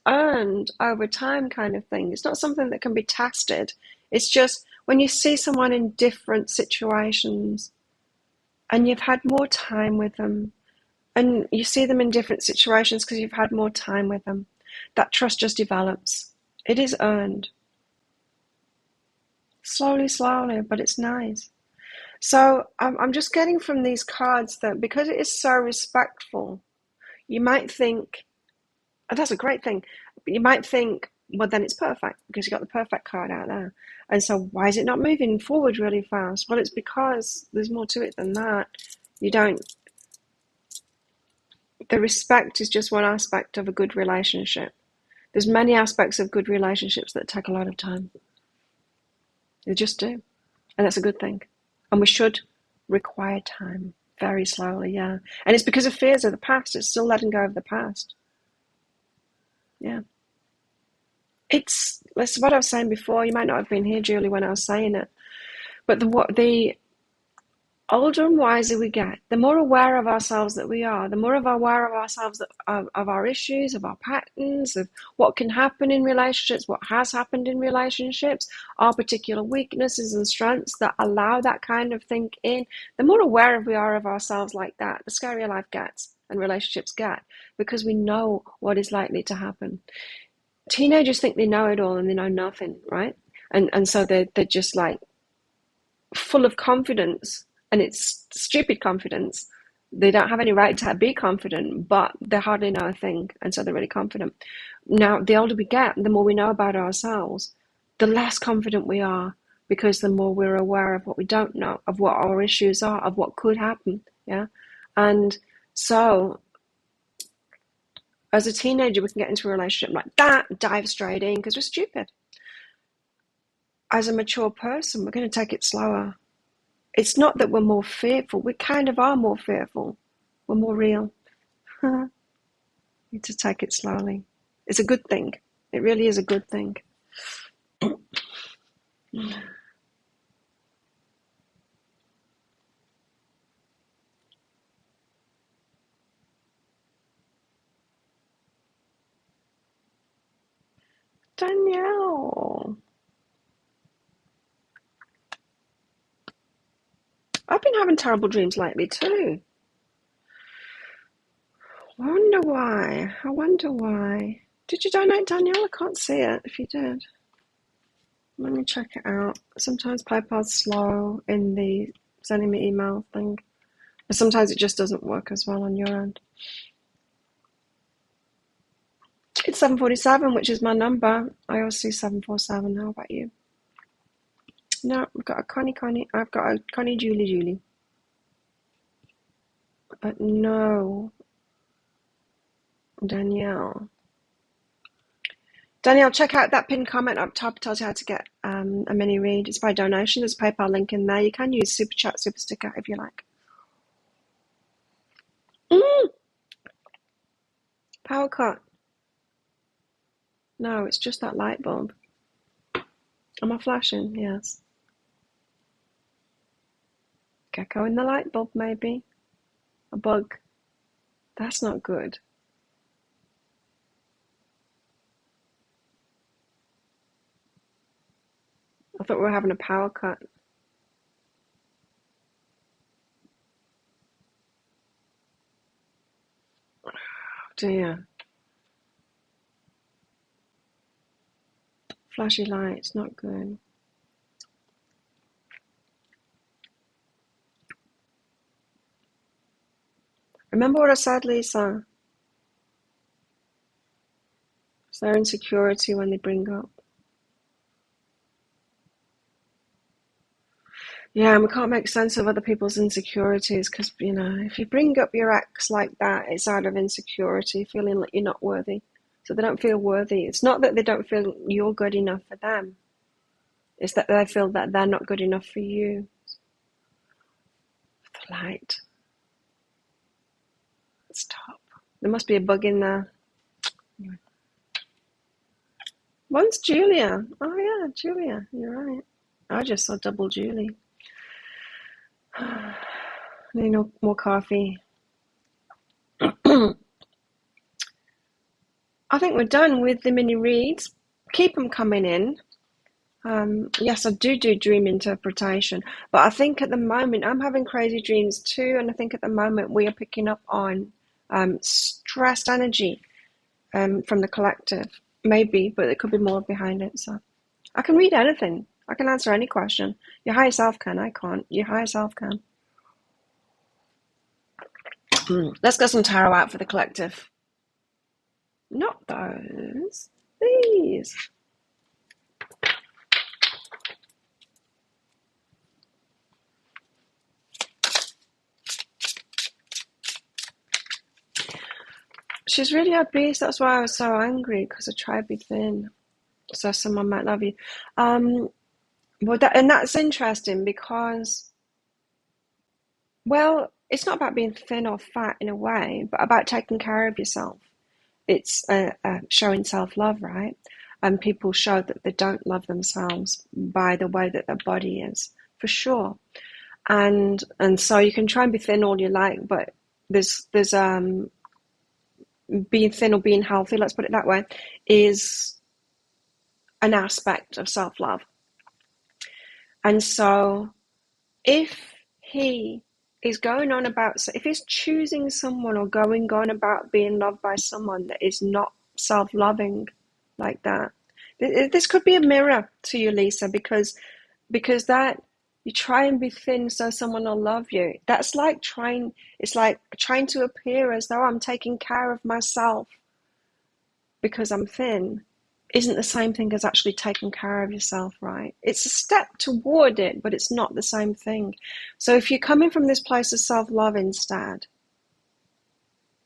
earned over time kind of thing. It's not something that can be tested. It's just when you see someone in different situations and you've had more time with them, and you see them in different situations because you've had more time with them, that trust just develops. It is earned. Slowly, but it's nice. So I'm just getting from these cards that because it is so respectful, you might think, oh, that's a great thing. But you might think, well, then it's perfect because you got the perfect card out there. And so why is it not moving forward really fast? Well, it's because there's more to it than that. You don't, the respect is just one aspect of a good relationship. There's many aspects of good relationships that take a lot of time. They just do. And that's a good thing. And we should require time very slowly, yeah. And it's because of fears of the past. It's still letting go of the past. Yeah. It's what I was saying before. You might not have been here, Julie, when I was saying it. But the older and wiser we get, the more aware of ourselves that we are, the more aware of ourselves of our issues, of our patterns, of what can happen in relationships, what has happened in relationships, our particular weaknesses and strengths that allow that kind of thing in, the more aware we are of ourselves like that, the scarier life gets and relationships get, because we know what is likely to happen. Teenagers think they know it all and they know nothing, right? And so they're just like full of confidence, and it's stupid confidence. They don't have any right to be confident, but they hardly know a thing, and so they're really confident. Now, the older we get, the more we know about ourselves, the less confident we are, because the more we're aware of what we don't know, of what our issues are, of what could happen, yeah? And so, as a teenager, we can get into a relationship like that, dive straight in, because we're stupid. As a mature person, we're going to take it slower. It's not that we're more fearful. We kind of are more fearful. We're more real. Need to take it slowly. It's a good thing. It really is a good thing. Danielle. I've been having terrible dreams lately too. I wonder why. I wonder why. Did you donate, Danielle? I can't see it if you did. Let me check it out. Sometimes PayPal's slow in the sending me email thing. But sometimes it just doesn't work as well on your end. It's 747, which is my number. I always see 747. How about you? No, I've got a Connie. I've got a Connie Julie. But no, Danielle. Danielle, check out that pinned comment up top. It tells you how to get a mini read. It's by donation. There's a PayPal link in there. You can use Super Chat, Super Sticker if you like. Power cut. No, it's just that light bulb. Am I flashing? Yes. Gecko in the light bulb, maybe. A bug. That's not good. I thought we were having a power cut. Oh dear. Flashy lights, not good. Remember what I said, Lisa? It's their insecurity when they bring up. Yeah, and we can't make sense of other people's insecurities because, if you bring up your ex like that, it's out of insecurity, feeling like you're not worthy. So they don't feel worthy. It's not that they don't feel you're good enough for them. It's that they feel that they're not good enough for you. The light. Stop. There must be a bug in there. One's Julia. Oh, yeah, Julia. You're right. I just saw double Julie. Need no more coffee. I think we're done with the mini reads. Keep them coming in. Yes, I do dream interpretation, but I think at the moment I'm having crazy dreams too, and I think at the moment we are picking up on stressed energy from the collective, maybe, but there could be more behind it. So I can read anything. I can answer any question. Your higher self can. I can't. Your higher self can. Let's get some tarot out for the collective. Not those. These. She's really at peace. That's why I was so angry, because I tried to be thin, so someone might love you. Well, that's interesting because, well, it's not about being thin or fat in a way, but about taking care of yourself. It's showing self-love, right? And people show that they don't love themselves by the way that their body is, for sure. And so you can try and be thin all you like, but there's being thin or being healthy, let's put it that way, is an aspect of self-love. And so if he is going on about, so if he's choosing someone or going on about being loved by someone that is not self-loving like that, this could be a mirror to you, Lisa, because that you try and be thin so someone will love you. That's like it's like trying to appear as though I'm taking care of myself because I'm thin isn't the same thing as actually taking care of yourself, right? It's a step toward it, but it's not the same thing. So if you're coming from this place of self-love instead,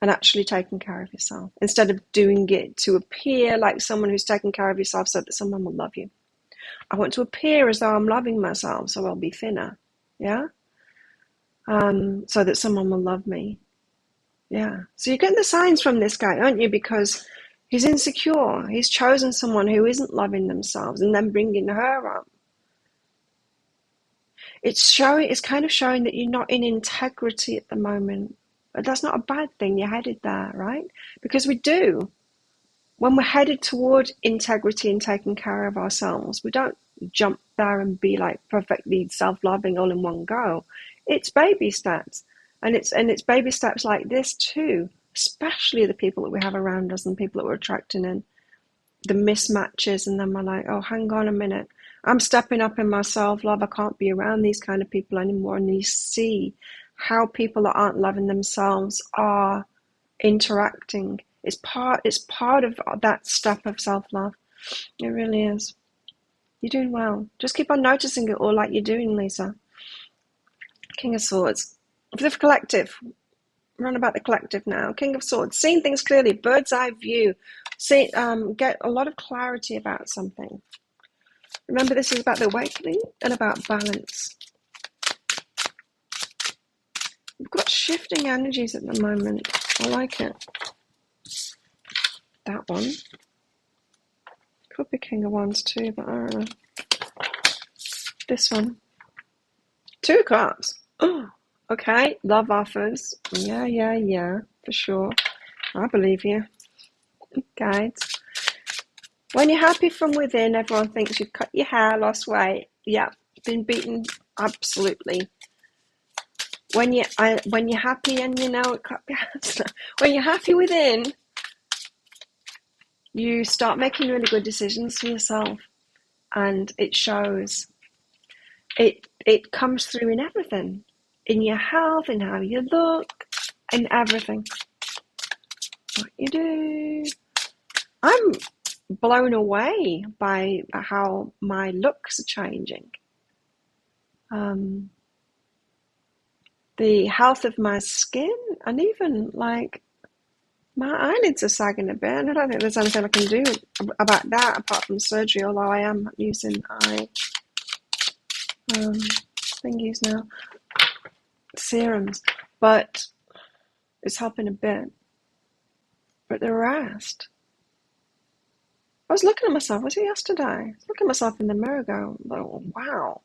and actually taking care of yourself, instead of doing it to appear like someone who's taking care of yourself so that someone will love you. I want to appear as though I'm loving myself, so I'll be thinner, yeah? So that someone will love me, yeah. So you're getting the signs from this guy, aren't you? Because he's insecure. He's chosen someone who isn't loving themselves and then bringing her up. It's kind of showing that you're not in integrity at the moment. But that's not a bad thing. You're headed there, right? Because we do. When we're headed toward integrity and taking care of ourselves, we don't jump there and be like perfectly self-loving all in one go. It's baby steps. And it's baby steps like this too, especially the people that we have around us and people that we're attracting in. The mismatches, and then we're like, oh, hang on a minute. I'm stepping up in my self-love. I can't be around these kind of people anymore. And you see how people that aren't loving themselves are interacting. It's part of that step of self-love. It really is. You're doing well. Just keep on noticing it all like you're doing, Lisa. King of Swords. For the collective. Run about the collective now. King of Swords. Seeing things clearly. Bird's eye view. Get a lot of clarity about something. Remember, this is about the awakening and about balance. We've got shifting energies at the moment. I like it. That one. Could be King of Wands too, but I don't know. This one. 2 of Cups. Oh, okay. Love offers. Yeah, for sure. I believe you. Guides. When you're happy from within, everyone thinks you've cut your hair, lost weight. Yeah, been beaten. Absolutely. When you're happy and you know it, when you're happy within, you start making really good decisions for yourself, and it shows. It comes through in everything, in your health, in how you look, in everything. What you do. I'm blown away by how my looks are changing. The health of my skin, and even like my eyelids are sagging a bit, and I don't think there's anything I can do about that apart from surgery, although I am using eye thingies now, serums, but it's helping a bit. But the rest, I was looking at myself, was it yesterday? I was looking at myself in the mirror going, oh, wow,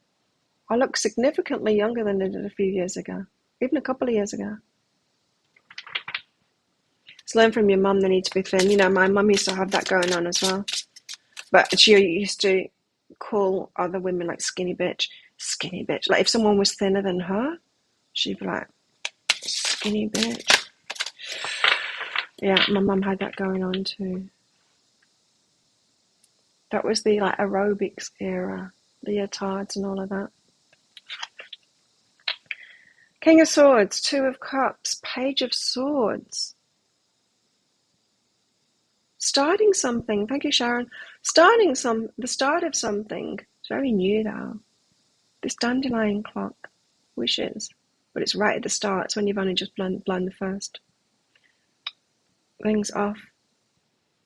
I look significantly younger than I did a few years ago, even a couple of years ago. It's learn from your mum, they need to be thin. You know, my mum used to have that going on as well. But she used to call other women like skinny bitch. Skinny bitch. Like if someone was thinner than her, she'd be like, skinny bitch. Yeah, my mum had that going on too. That was the like aerobics era. leotards and all of that. King of Swords, Two of Cups, Page of Swords. Starting something. Thank you, Sharon. The start of something. It's very new though. This dandelion clock wishes, but it's right at the start. It's when you've only just blown the first things off.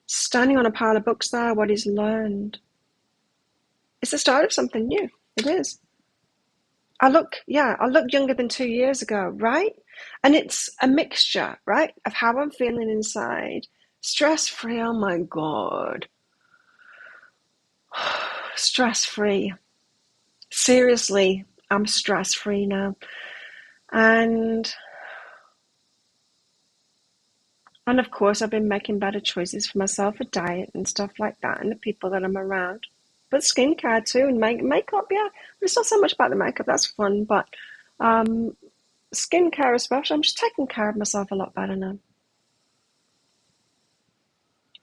Standing on a pile of books there. What is learned? It's the start of something new. It is. I look younger than 2 years ago, right? And it's a mixture, right, of how I'm feeling inside. Stress-free, oh my God. Stress-free. Seriously, I'm stress-free now. And of course, I've been making better choices for myself, with diet and stuff like that, and the people that I'm around. But skincare too, and makeup, yeah. But it's not so much about the makeup, that's fun, but skincare especially, I'm just taking care of myself a lot better now.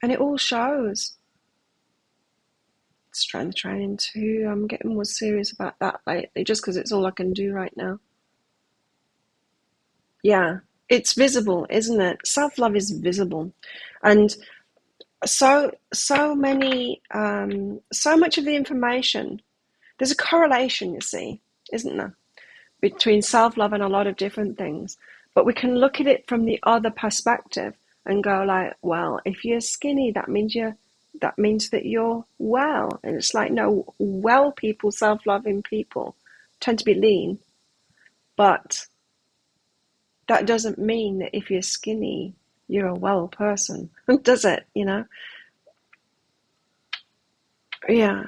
And it all shows. Strength training too, I'm getting more serious about that lately, just because it's all I can do right now. Yeah, it's visible, isn't it? Self-love is visible. And so much of the information, there's a correlation, you see, isn't there, between self-love and a lot of different things. But we can look at it from the other perspective and go like, well, if you're skinny, that means that you're well. And it's like, no, well people, self-loving people tend to be lean, but that doesn't mean that if you're skinny, you're a well person, does it? You know? Yeah.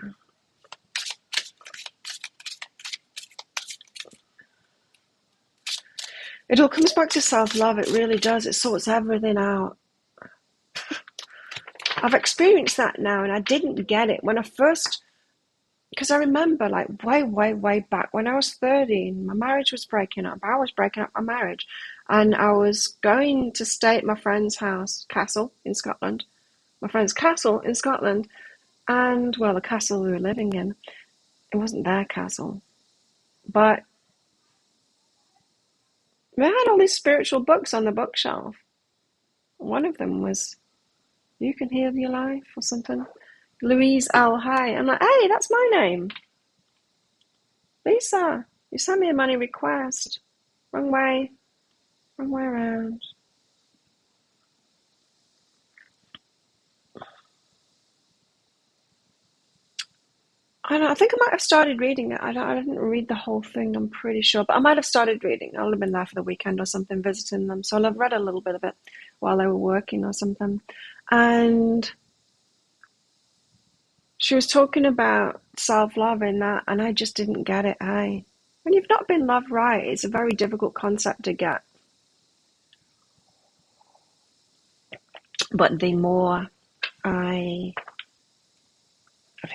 It all comes back to self-love. It really does. It sorts everything out. I've experienced that now, and I didn't get it when I first, because I remember like way back when I was 13, my marriage was breaking up. I was breaking up my marriage, and I was going to stay at my friend's castle in Scotland. My friend's castle in Scotland, and well, the castle we were living in, it wasn't their castle, but they had all these spiritual books on the bookshelf. One of them was You Can Heal Your Life or something. Louise L. Hay. I'm like, hey, that's my name. Lisa, you sent me a money request. Wrong way around. I think I might have started reading it. I didn't read the whole thing, I'm pretty sure. But I might have started reading. I'll have been there for the weekend or something, visiting them. So I'll have read a little bit of it while they were working or something. And she was talking about self-love in that, and I just didn't get it, hey? When you've not been loved right, it's a very difficult concept to get. But the more I've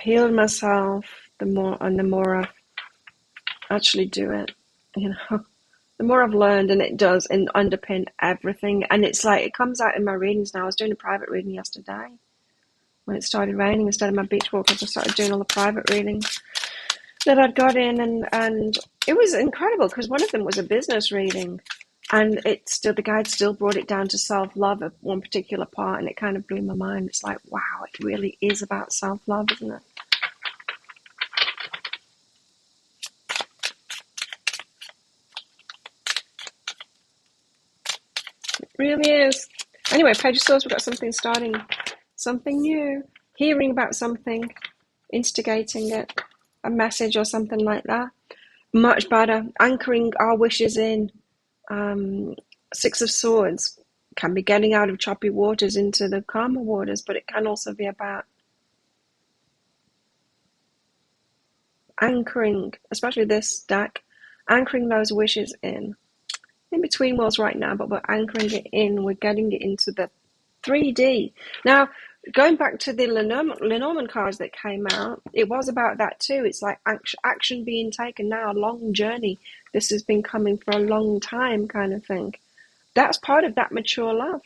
healed myself, the more I actually do it, you know, the more I've learned, and it does underpin everything. And it's like, it comes out in my readings now. I was doing a private reading yesterday when it started raining. Instead of my beach walkers, I started doing all the private readings that I'd got in, and it was incredible because one of them was a business reading, and the guide still brought it down to self-love at one particular part, and it kind of blew my mind. It's like, wow, it really is about self-love, isn't it? It really is. Anyway, Page of Swords, we've got something starting, something new, hearing about something, instigating it, a message or something like that. Much better. Anchoring our wishes in. Six of Swords can be getting out of choppy waters into the calmer waters, but it can also be about anchoring, especially this deck, anchoring those wishes in between worlds right now, but we're anchoring it in. We're getting it into the 3D. Now, going back to the Lenormand cards that came out, it was about that too. It's like action being taken now, a long journey. This has been coming for a long time kind of thing. That's part of that mature love.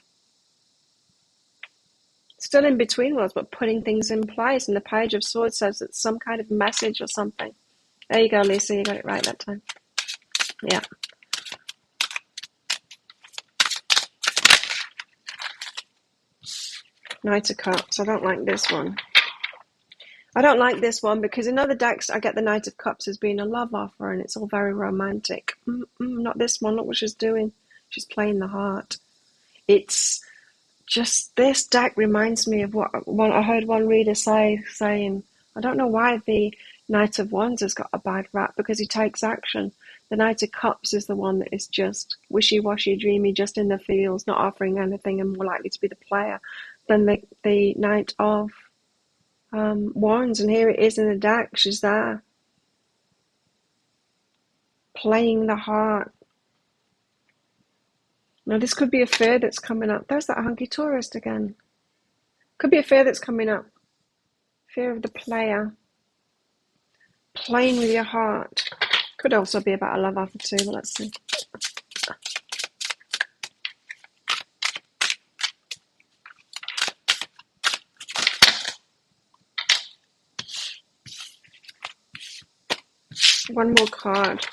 Still in between worlds, but putting things in place. And the Page of Swords says it's some kind of message or something. There you go, Lisa. You got it right that time. Yeah. Knight of Cups. I don't like this one. I don't like this one because in other decks I get the Knight of Cups as being a love offer and it's all very romantic. Not this one. Look what she's doing. She's playing the heart. It's just, this deck reminds me of what I heard one reader saying, I don't know why the Knight of Wands has got a bad rap, because he takes action. The Knight of Cups is the one that is just wishy-washy, dreamy, just in the fields, not offering anything and more likely to be the player than the Knight of Wands. And here it is in the deck. She's there, playing the heart. Now this could be a fear that's coming up. There's that hunky tourist again. Could be a fear that's coming up. Fear of the player. Playing with your heart. Could also be about a love offer too, but let's see. One more card.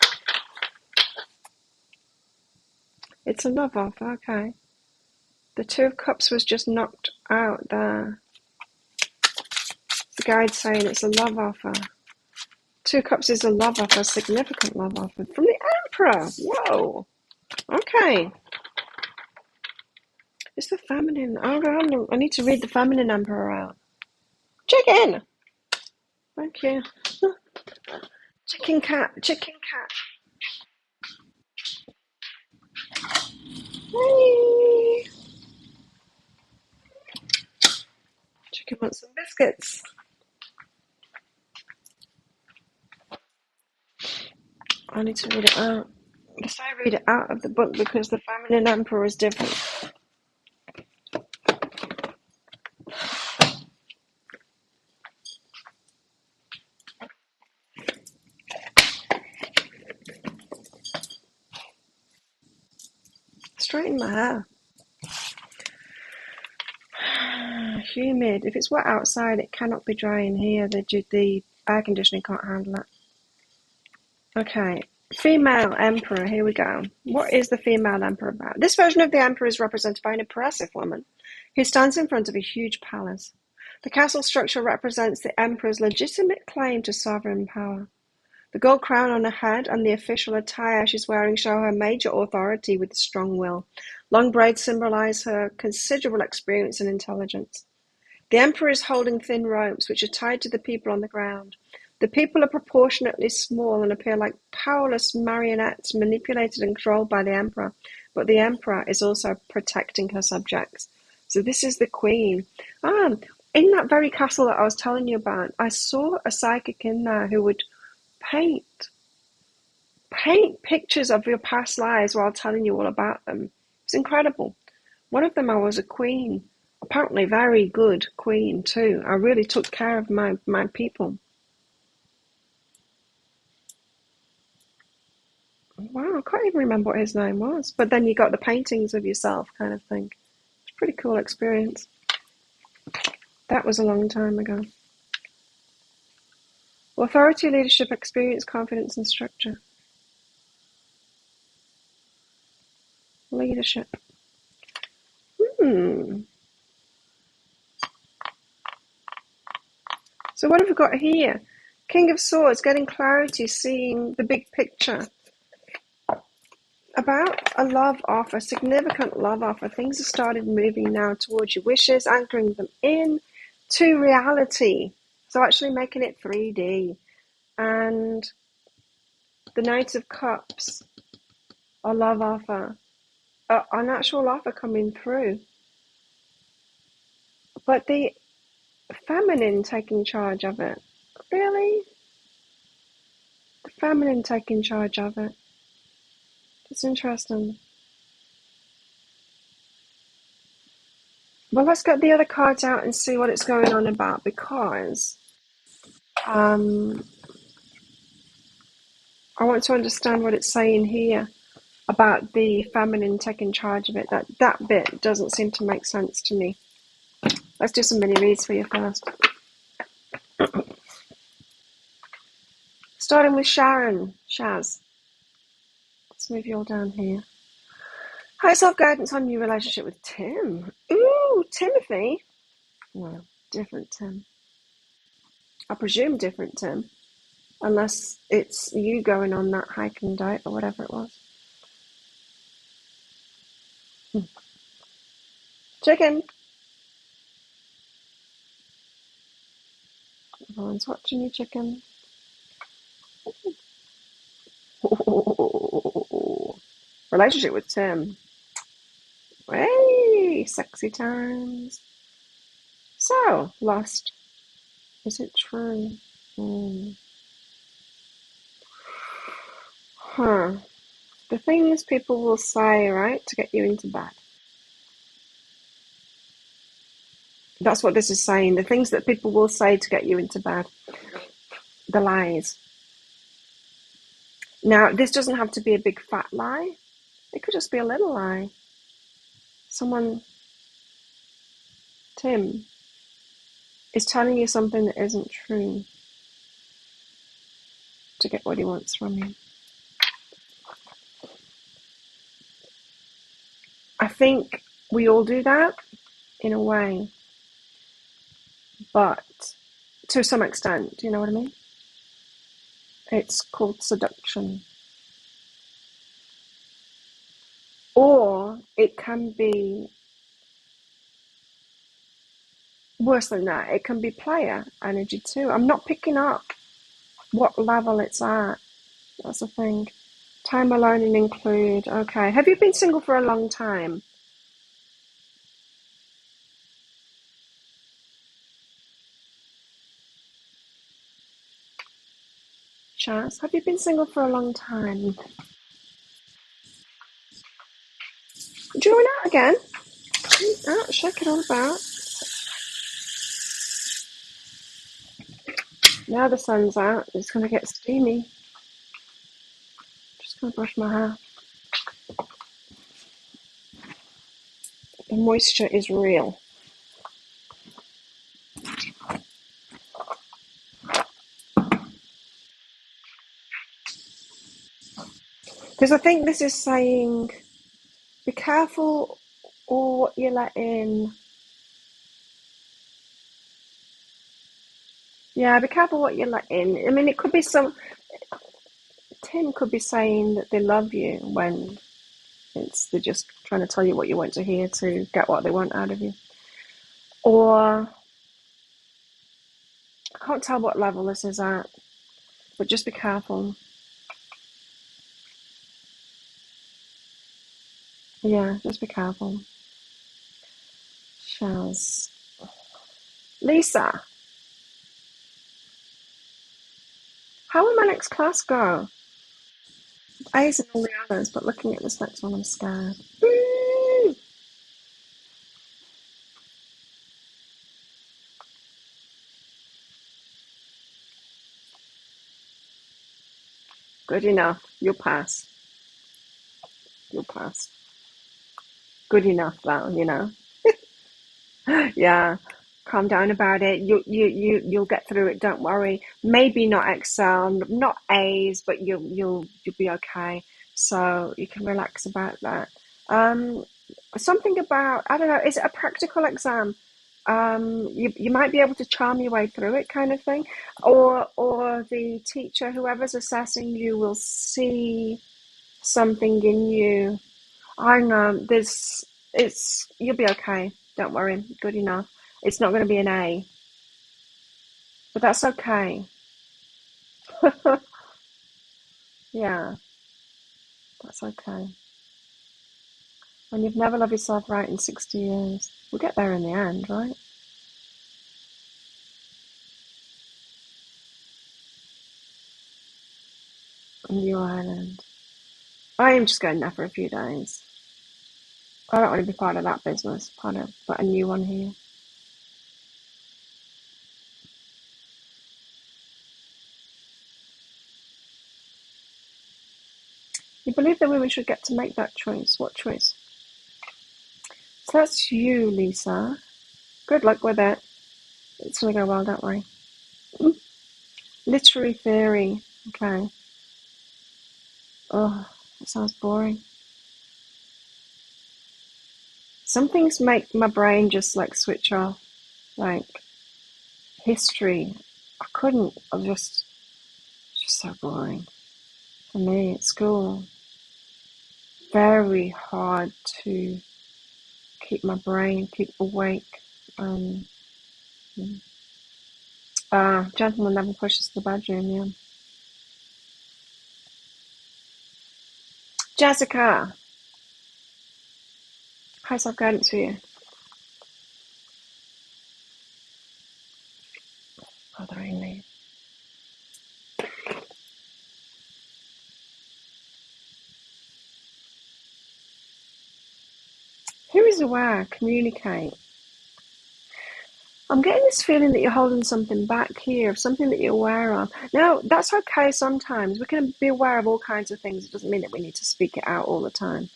It's a love offer, okay. The Two of Cups was just knocked out there. The guide saying it's a love offer. Two of Cups is a love offer, a significant love offer. From the Emperor! Whoa! Okay. It's the feminine. Oh, I need to read the feminine Emperor out. Chicken! Thank you. Chicken cat. Chicken cat. Hey! Chicken wants some biscuits. I need to read it out. Yes, I read it out of the book because the feminine Emperor is different. Straighten my hair. Humid. If it's wet outside, it cannot be dry in here. The air conditioning can't handle it. Okay. Female Emperor. Here we go. What is the female Emperor about? This version of the Emperor is represented by an impressive woman who stands in front of a huge palace. The castle structure represents the Emperor's legitimate claim to sovereign power. The gold crown on her head and the official attire she's wearing show her major authority with a strong will. Long braids symbolize her considerable experience and intelligence. The Emperor is holding thin ropes which are tied to the people on the ground. The people are proportionately small and appear like powerless marionettes manipulated and controlled by the Emperor, but the Emperor is also protecting her subjects. So this is the Queen. In that very castle that I was telling you about, I saw a psychic in there who would paint pictures of your past lives while telling you all about them. It's incredible. One of them I was a queen, apparently very good queen too. I really took care of my people. Wow, I can't even remember what his name was. But then you got the paintings of yourself kind of thing. It's a pretty cool experience. That was a long time ago. Authority, leadership, experience, confidence, and structure. Leadership. So what have we got here? King of Swords, getting clarity, seeing the big picture. About a love offer, significant love offer. Things have started moving now towards your wishes, anchoring them in to reality. So actually making it 3D. And the Knight of Cups, a love offer, an actual offer coming through. But the feminine taking charge of it. Really? The feminine taking charge of it. It's interesting. Well, let's get the other cards out and see what it's going on about, because I want to understand what it's saying here about the feminine taking charge of it. That bit doesn't seem to make sense to me. Let's do some mini reads for you first. Starting with Sharon. Shaz. Let's move you all down here. High self-guidance on your relationship with Tim. Ooh, Timothy. Well, different Tim. I presume different Tim. Unless it's you going on that hiking date or whatever it was. Chicken. Everyone's watching you, chicken. Relationship with Tim. Hey, sexy times. So, lost. Is it true? Huh. The things people will say, right, to get you into bed. That's what this is saying. The things that people will say to get you into bed. The lies. Now, this doesn't have to be a big fat lie. It could just be a little lie. Someone, Tim, is telling you something that isn't true to get what he wants from you. I think we all do that in a way, but to some extent, do you know what I mean? It's called seduction. Or it can be worse than that. It can be player energy too. I'm not picking up what level it's at. That's the thing. Time alone and include. Okay. Have you been single for a long time? Chance, have you been single for a long time? Join out again. Oh, shake it all about. Now the sun's out. It's going to get steamy. Just going to brush my hair. The moisture is real. Because I think this is saying, be careful what you let in. Yeah, be careful what you let in. I mean, it could be Tim could be saying that they love you when they're just trying to tell you what you want to hear to get what they want out of you. Or, I can't tell what level this is at, but just be careful. Yeah, just be careful. Shaz. Lisa, how will my next class go? A's and all the others, but looking at this next one, I'm scared. Woo! Good enough. You'll pass. You'll pass. Good enough, though, you know. Yeah. Calm down about it. You'll get through it. Don't worry. Maybe not Excel, not A's, but you'll be okay. So you can relax about that. Something about, I don't know. Is it a practical exam? You might be able to charm your way through it, kind of thing, or the teacher, whoever's assessing you, will see something in you. I know you'll be okay. Don't worry. Good enough. It's not going to be an A, but that's okay. Yeah, that's okay. When you've never loved yourself right in 60 years, we'll get there in the end, right? In New Ireland. I am just going there for a few days. I don't want to be part of that business, but a new one here. You believe that women should get to make that choice. What choice? So that's you, Lisa. Good luck with it. It's going to go well, don't worry. Literary theory. Okay. Oh, that sounds boring. Some things make my brain just like switch off. Like history. I couldn't. It's just so boring. For me at school, very hard to keep my brain, keep awake. Um, Gentleman never pushes the bedroom, yeah. Jessica, how's that guidance for you? Bothering me. Who is aware? Communicate. I'm getting this feeling that you're holding something back here, something that you're aware of. Now, that's okay sometimes. We can be aware of all kinds of things. It doesn't mean that we need to speak it out all the time.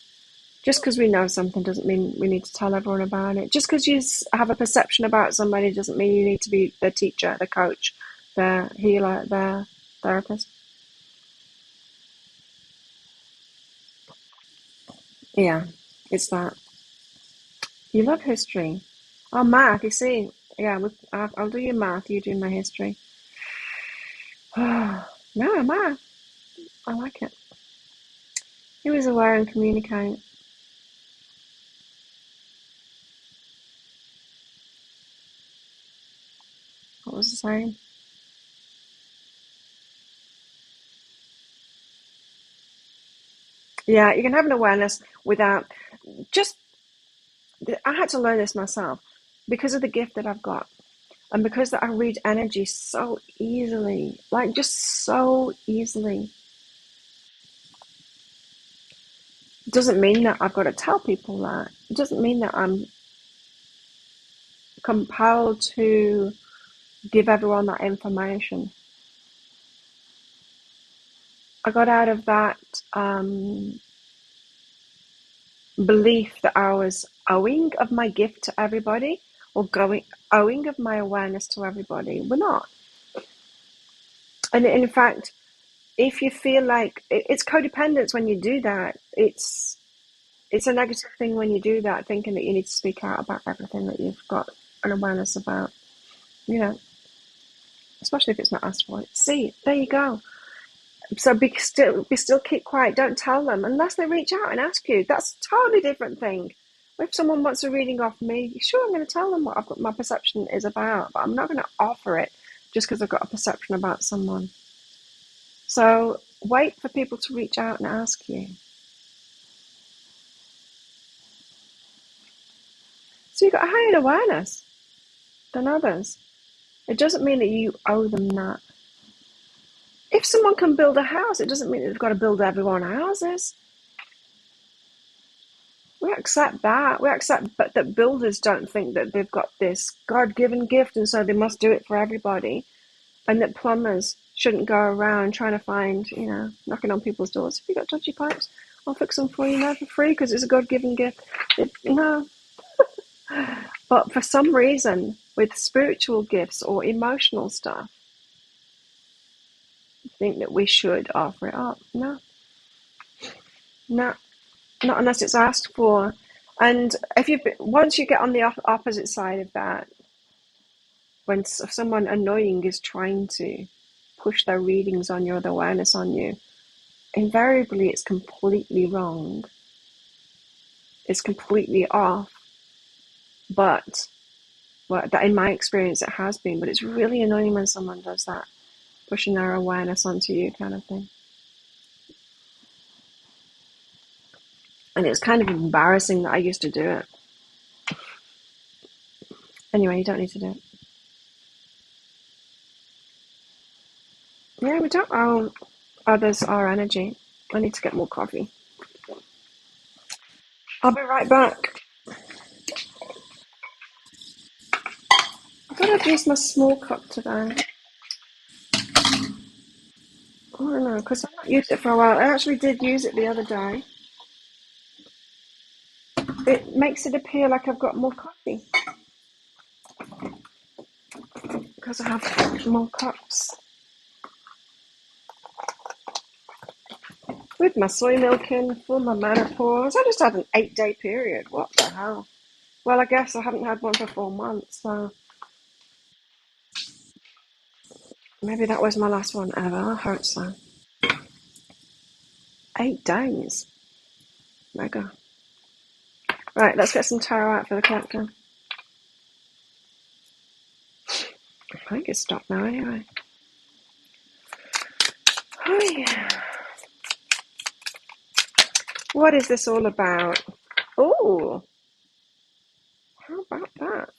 Just because we know something doesn't mean we need to tell everyone about it. Just because you have a perception about somebody doesn't mean you need to be the teacher, the coach, the healer, the therapist. Yeah, it's that. You love history. Oh, math, you see. Yeah, I'll do your math, you do my history. No, math. I like it. He was aware and communicate. What was the saying? Yeah, you can have an awareness without just. I had to learn this myself because of the gift that I've got. And because that I read energy so easily, like just so easily, it doesn't mean that I've got to tell people that. It doesn't mean that I'm compelled to give everyone that information. I got out of that belief that I was owing of my gift to everybody or owing of my awareness to everybody. We're not. And in fact, if you feel like it's codependence when you do that, it's a negative thing when you do that, thinking that you need to speak out about everything that you've got an awareness about, you know, especially if it's not asked for. See, there you go. So be still, keep quiet. Don't tell them unless they reach out and ask you. That's a totally different thing. If someone wants a reading off me, sure, I'm going to tell them what I've got, my perception is about, but I'm not going to offer it just because I've got a perception about someone. So wait for people to reach out and ask you. So you've got a higher awareness than others. It doesn't mean that you owe them that. If someone can build a house, it doesn't mean they've got to build everyone houses. We accept that. We accept but that builders don't think that they've got this God-given gift and so they must do it for everybody. And that plumbers shouldn't go around trying to find, knocking on people's doors. If you've got dodgy pipes, I'll fix them for you now for free because it's a God-given gift. No. But for some reason, with spiritual gifts or emotional stuff, I think that we should offer it up. No. No. Not unless it's asked for. And once you get on the opposite side of that, when someone annoying is trying to push their readings on you or their awareness on you, invariably it's completely wrong. It's completely off. But in my experience, it has been. But it's really annoying when someone does that, pushing their awareness onto you, kind of thing. And it's kind of embarrassing that I used to do it. Anyway, you don't need to do it. Yeah, we don't owe others our energy. I need to get more coffee. I'll be right back. I thought I'd use my small cup today. I don't know, because I've not used it for a while. I actually did use it the other day. It makes it appear like I've got more coffee. because I have more cups. With my soy milk in, for my menopause. I just had an 8-day period. What the hell? Well, I guess I haven't had one for 4 months, so maybe that was my last one ever. I hope so. 8 days. Mega. Right, let's get some tarot out for the collector. I think it's stopped now anyway. Oh yeah. What is this all about? Oh, how about that?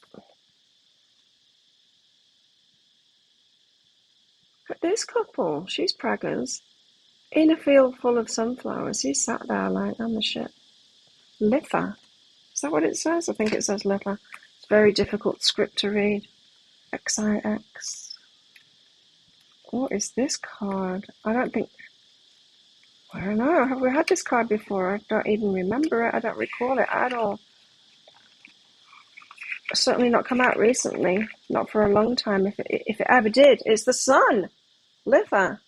But this couple, she's preggers, in a field full of sunflowers. He's sat there like on the ship. Litha. Is that what it says? I think it says Litha. It's a very difficult script to read. XIX. What is this card? I don't know. Have we had this card before? I don't even remember it. I don't recall it at all. It's certainly not come out recently. Not for a long time. If it ever did, it's the sun. Litha.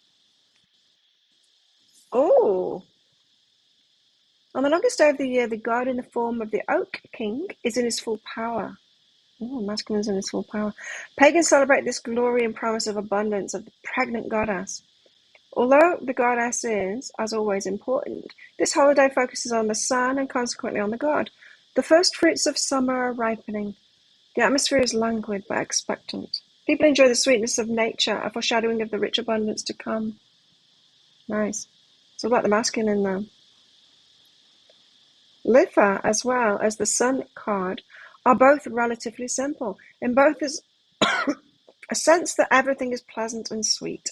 Oh. On the longest day of the year, the god in the form of the Oak King is in his full power. Oh, masculine is in his full power. Pagans celebrate this glory and promise of abundance of the pregnant goddess. Although the goddess is, as always, important, this holiday focuses on the sun and consequently on the god. The first fruits of summer are ripening. The atmosphere is languid but expectant. People enjoy the sweetness of nature, a foreshadowing of the rich abundance to come. Nice. It's all about the masculine, though. Litha, as well as the sun card, are both relatively simple. In both is a sense that everything is pleasant and sweet.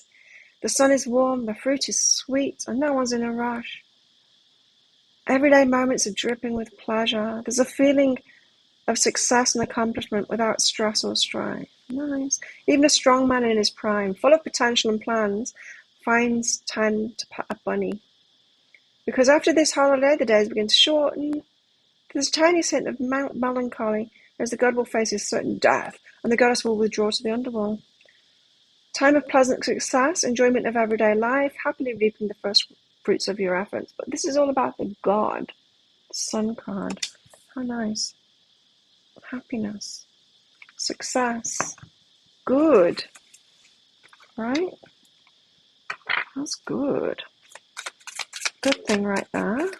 The sun is warm, the fruit is sweet, and no one's in a rush. Everyday moments are dripping with pleasure. There's a feeling of success and accomplishment without stress or strife. Nice. Even a strong man in his prime, full of potential and plans, finds time to pet a bunny. Because after this holiday, the days begin to shorten. There's a tiny hint of melancholy as the god will face his certain death, and the goddess will withdraw to the underworld. Time of pleasant success, enjoyment of everyday life, happily reaping the first fruits of your efforts. But this is all about the god, the sun card. How nice. Happiness. Success. Good. Right? That's good. Good thing right there.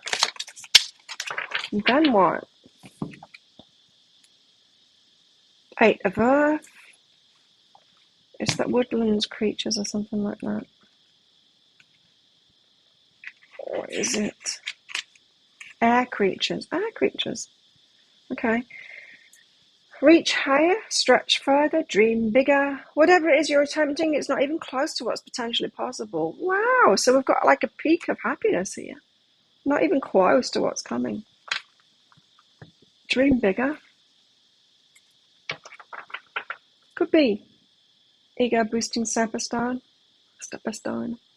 And then what? 8 of Earth. It's that woodlands creatures or something like that. What is it? Air creatures. Air creatures. Okay. Reach higher, stretch further, dream bigger. Whatever it is you're attempting, it's not even close to what's potentially possible. Wow. So we've got like a peak of happiness here. Not even close to what's coming. Dream bigger. Could be ego boosting stepper stone.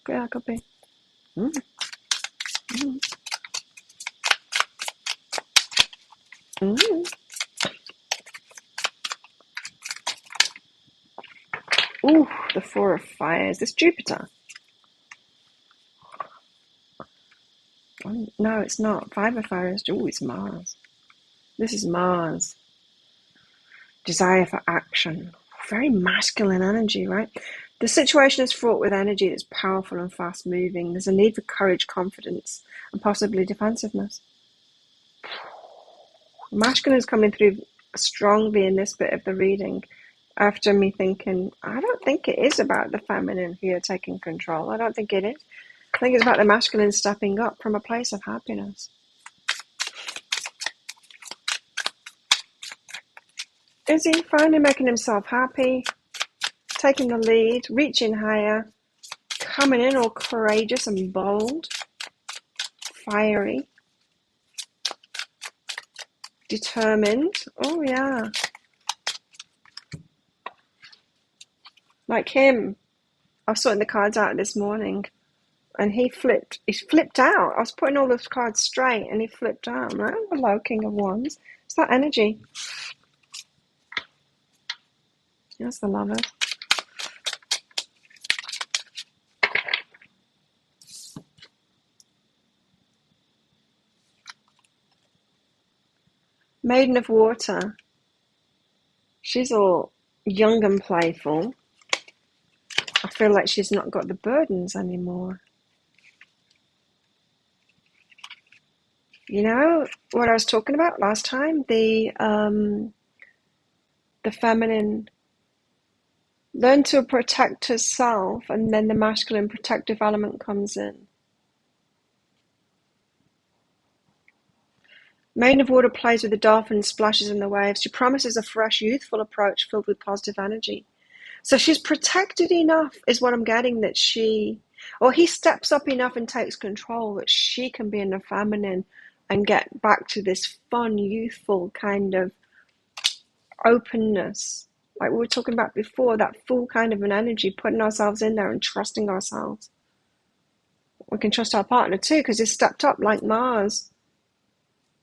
Yeah, could be. Mm. Mm. Mm. Ooh, the 4 of Fires. This Jupiter. No, it's not. 5 of Fires. Ooh, it's Mars. This is Mars. Desire for action. Very masculine energy, right? The situation is fraught with energy that's powerful and fast-moving. There's a need for courage, confidence, and possibly defensiveness. Masculine is coming through strongly in this bit of the reading after me thinking, I don't think it is about the feminine here taking control. I don't think it is. I think it's about the masculine stepping up from a place of happiness. Is he finally making himself happy, taking the lead, reaching higher, coming in all courageous and bold, fiery, determined? Oh, yeah. Like him. I was sorting the cards out this morning, and he flipped out. I was putting all those cards straight, and he flipped out. I'm like, oh, hello, King of Wands. It's that energy. That's the Lovers. Maiden of Water. She's all young and playful. I feel like she's not got the burdens anymore. You know what I was talking about last time? The feminine learn to protect herself, and then the masculine protective element comes in. Maiden of Water plays with the dolphins, splashes in the waves. She promises a fresh, youthful approach filled with positive energy. So she's protected enough, is what I'm getting, that he steps up enough and takes control that she can be in the feminine and get back to this fun, youthful kind of openness. Like we were talking about before, that full kind of an energy, putting ourselves in there and trusting ourselves. We can trust our partner too, because he's stepped up like Mars,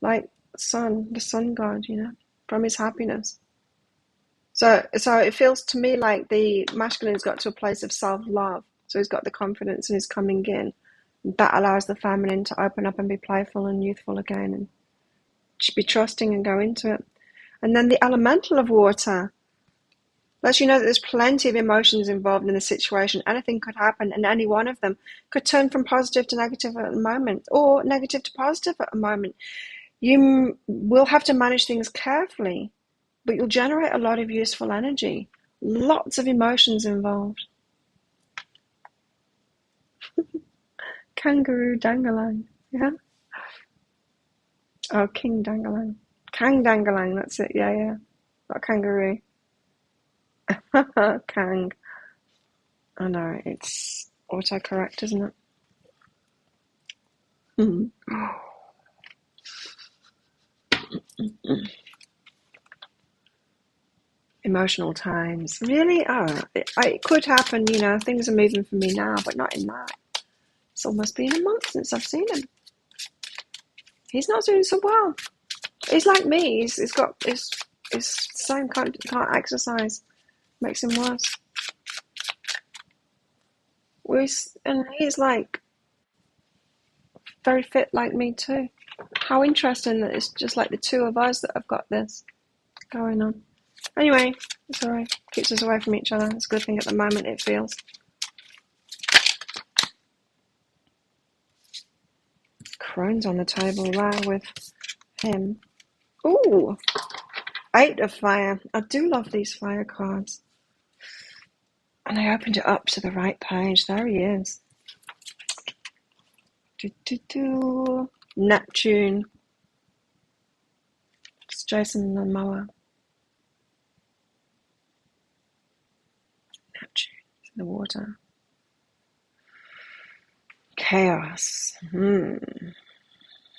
like the sun god, from his happiness. So it feels to me like the masculine's got to a place of self-love. So he's got the confidence and he's coming in. That allows the feminine to open up and be playful and youthful again and be trusting and go into it. And then the elemental of water lets you know that there's plenty of emotions involved in the situation. Anything could happen, and any one of them could turn from positive to negative at a moment, or negative to positive at a moment. You will have to manage things carefully, but you'll generate a lot of useful energy. Lots of emotions involved. Kangaroo Dangalang, yeah? Oh, King Dangalang. Kang Dangalang, that's it, yeah. Not kangaroo. Kang. I know, it's autocorrect, isn't it? Emotional times. Really? It could happen, things are moving for me now, but not in that. It's almost been a month since I've seen him. He's not doing so well. He's like me. He's got his same can't exercise. Makes him worse. And he's like very fit like me too. How interesting that it's just like the two of us that have got this going on. Anyway, it's alright. Keeps us away from each other. It's a good thing at the moment, it feels. Crone's on the table there with him. Ooh! 8 of Fire. I do love these fire cards. And I opened it up to the right page. There he is. Neptune. It's Jason Momoa. Neptune in the water. Chaos.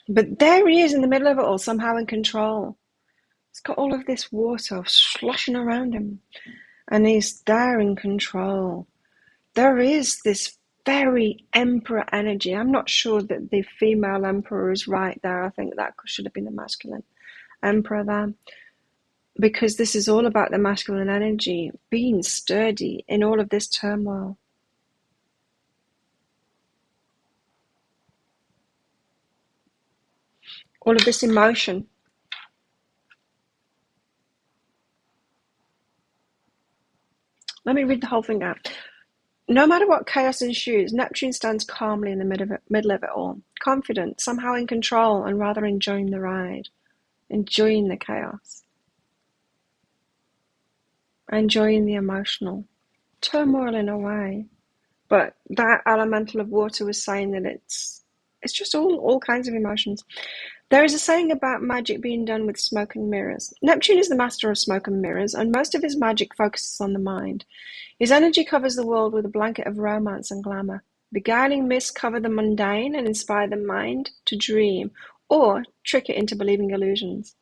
But there he is in the middle of it all, somehow in control. He's got all of this water sloshing around him. And he's there in control. There is this very emperor energy. I'm not sure that the female emperor is right there. I think that should have been the masculine emperor there. Because this is all about the masculine energy being sturdy in all of this turmoil. All of this emotion. Let me read the whole thing out. No matter what chaos ensues, Neptune stands calmly in the middle of it all, confident, somehow in control, and rather enjoying the ride, enjoying the chaos, enjoying the emotional turmoil in a way. But that elemental of water was saying that it's just all kinds of emotions. There is a saying about magic being done with smoke and mirrors. Neptune is the master of smoke and mirrors, and most of his magic focuses on the mind. His energy covers the world with a blanket of romance and glamour. Beguiling mists cover the mundane and inspire the mind to dream, or trick it into believing illusions.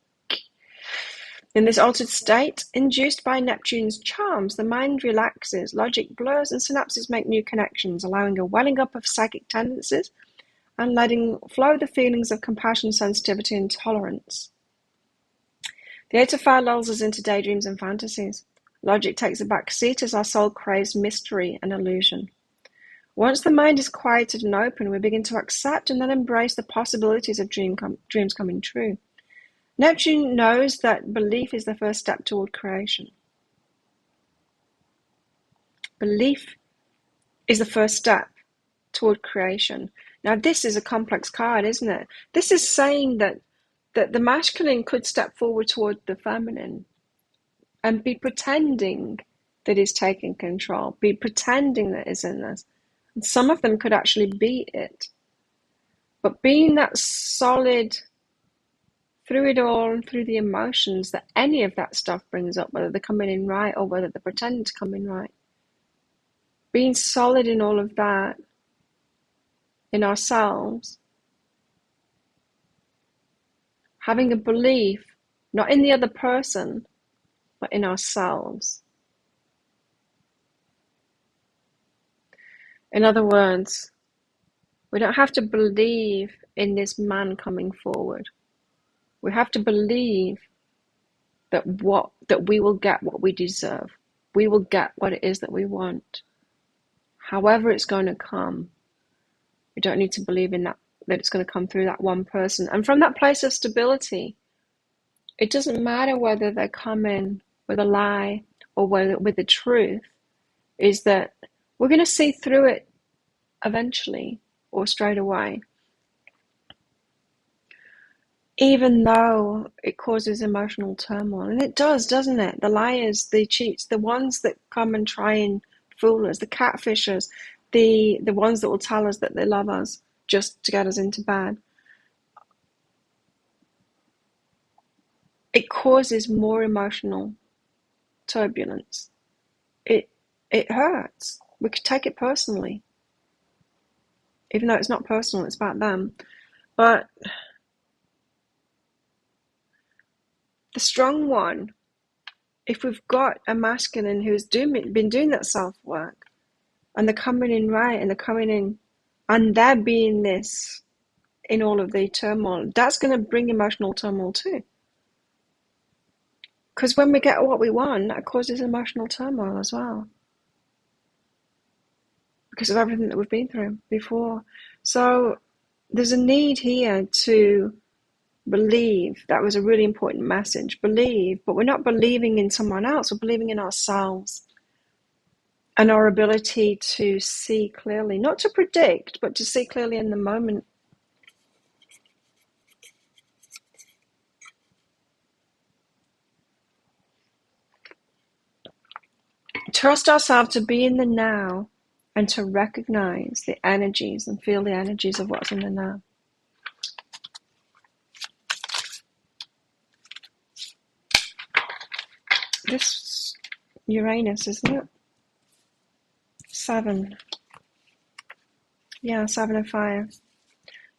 In this altered state, induced by Neptune's charms, the mind relaxes, logic blurs, and synapses make new connections, allowing a welling up of psychic tendencies and letting flow the feelings of compassion, sensitivity, and tolerance. The 8 of Fire lulls us into daydreams and fantasies. Logic takes a back seat as our soul craves mystery and illusion. Once the mind is quieted and open, we begin to accept and then embrace the possibilities of dreams coming true. Neptune knows that belief is the first step toward creation. Belief is the first step toward creation. Now, this is a complex card, isn't it? This is saying that the masculine could step forward toward the feminine and be pretending that he's taking control, be pretending that he's in this. And some of them could actually be it. But being that solid through it all and through the emotions that any of that stuff brings up, whether they're coming in right or whether they're pretending to come in right, being solid in all of that, in ourselves, having a belief, not in the other person, but in ourselves. In other words, we don't have to believe in this man coming forward. We have to believe that we will get what we deserve. We will get what it is that we want. However it's going to come. We don't need to believe in that it's going to come through that one person. And from that place of stability, it doesn't matter whether they're coming with a lie or whether with the truth, is that we're going to see through it eventually or straight away. Even though it causes emotional turmoil. And it does, doesn't it? The liars, the cheats, the ones that come and try and fool us, the catfishers, the ones that will tell us that they love us just to get us into bed. It causes more emotional turbulence. It hurts. We could take it personally. Even though it's not personal, it's about them. But the strong one, if we've got a masculine who's been doing that self-work, and they're coming in right, and they're coming in, and they're being this in all of the turmoil, that's going to bring emotional turmoil too. Because when we get what we want, that causes emotional turmoil as well. Because of everything that we've been through before. So there's a need here to believe. That was a really important message. Believe, but we're not believing in someone else, we're believing in ourselves and our ability to see clearly, not to predict, but to see clearly in the moment. Trust ourselves to be in the now and to recognize the energies and feel the energies of what's in the now. This Uranus, isn't it? 7. Yeah, 7 of fire.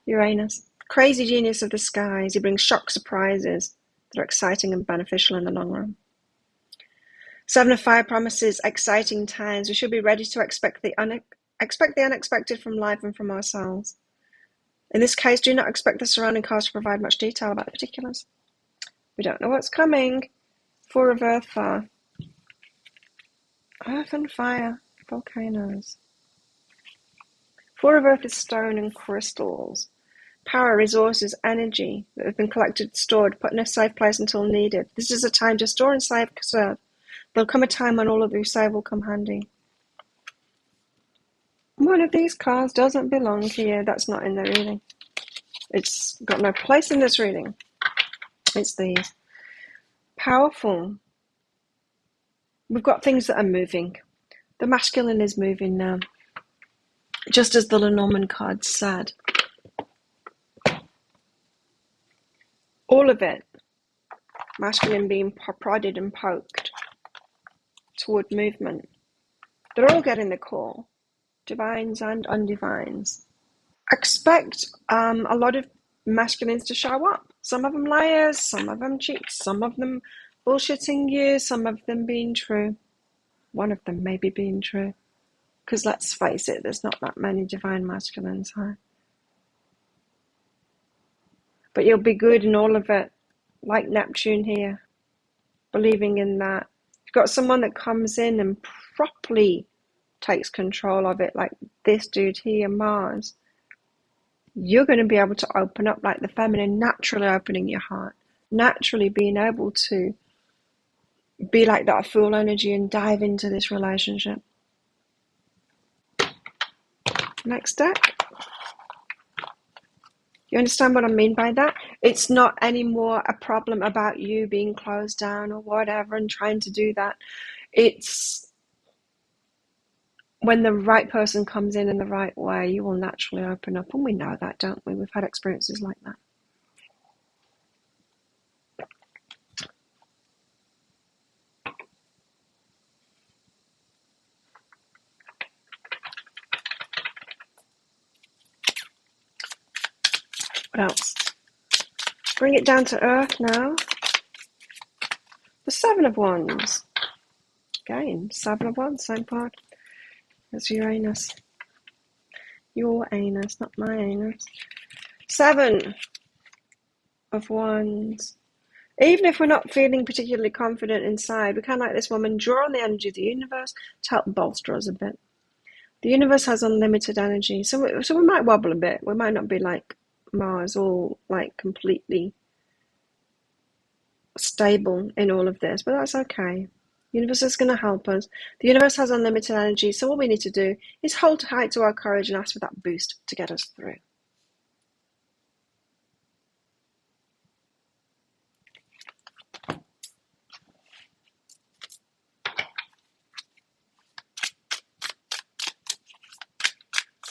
Uranus. Crazy genius of the skies. He brings shock surprises that are exciting and beneficial in the long run. 7 of fire promises exciting times. We should be ready to expect the unexpected from life and from ourselves. In this case, do not expect the surrounding cards to provide much detail about the particulars. We don't know what's coming. 4 of earth fire. Earth and fire. Volcanoes. 4 of earth is stone and crystals. Power, resources, energy that have been collected, stored, put in a safe place until needed. This is a time to store and save, conserve. There'll come a time when all of you save will come handy. One of these cards doesn't belong to you. That's not in the reading. It's got no place in this reading. It's these. Powerful. We've got things that are moving. The masculine is moving now. Just as the Lenormand card said. All of it. Masculine being prodded and poked toward movement. They're all getting the call. Divines and undivines. Expect a lot of masculines to show up. Some of them liars, some of them cheats, some of them bullshitting you, some of them being true. One of them maybe being true. Because let's face it, there's not that many divine masculines, huh? But you'll be good in all of it, like Neptune here, believing in that. You've got someone that comes in and properly takes control of it, like this dude here, Mars. You're going to be able to open up like the feminine, naturally opening your heart, naturally being able to be like that full energy and dive into this relationship. Next deck. You understand what I mean by that? It's not anymore a problem about you being closed down or whatever and trying to do that. It's when the right person comes in the right way, you will naturally open up. And we know that, don't we? We've had experiences like that. What else? Bring it down to earth now. The Seven of Wands. Again, Seven of Wands, same part as Uranus. Your anus, not my anus. Seven of Wands. Even if we're not feeling particularly confident inside, we can, like this woman, draw on the energy of the universe to help bolster us a bit. The universe has unlimited energy, so we might wobble a bit. We might not be like Mars, all like completely stable in all of this, but that's okay. The universe is going to help us. The universe has unlimited energy, so all we need to do is hold tight to our courage and ask for that boost to get us through.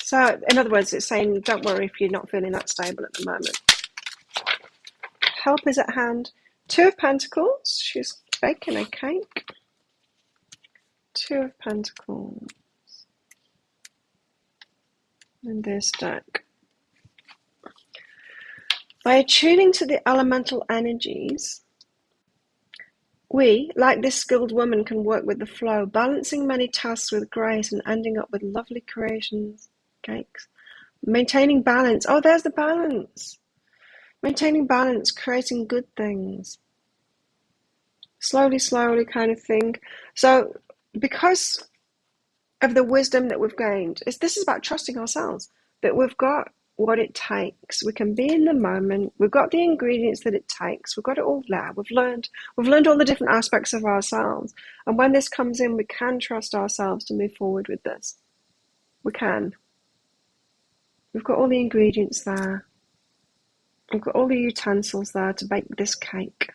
So, in other words, it's saying, don't worry if you're not feeling that stable at the moment. Help is at hand. Two of Pentacles. She's baking a cake. Two of Pentacles. In this deck. By attuning to the elemental energies, we, like this skilled woman, can work with the flow, balancing many tasks with grace and ending up with lovely creations, cakes. Maintaining balance. Oh, there's the balance. Maintaining balance, creating good things. Slowly, slowly kind of thing. So, because of the wisdom that we've gained, this is about trusting ourselves, that we've got what it takes. We can be in the moment. We've got the ingredients that it takes. We've got it all there. We've learned all the different aspects of ourselves. And when this comes in, we can trust ourselves to move forward with this. We can. We've got all the ingredients there. We've got all the utensils there to bake this cake.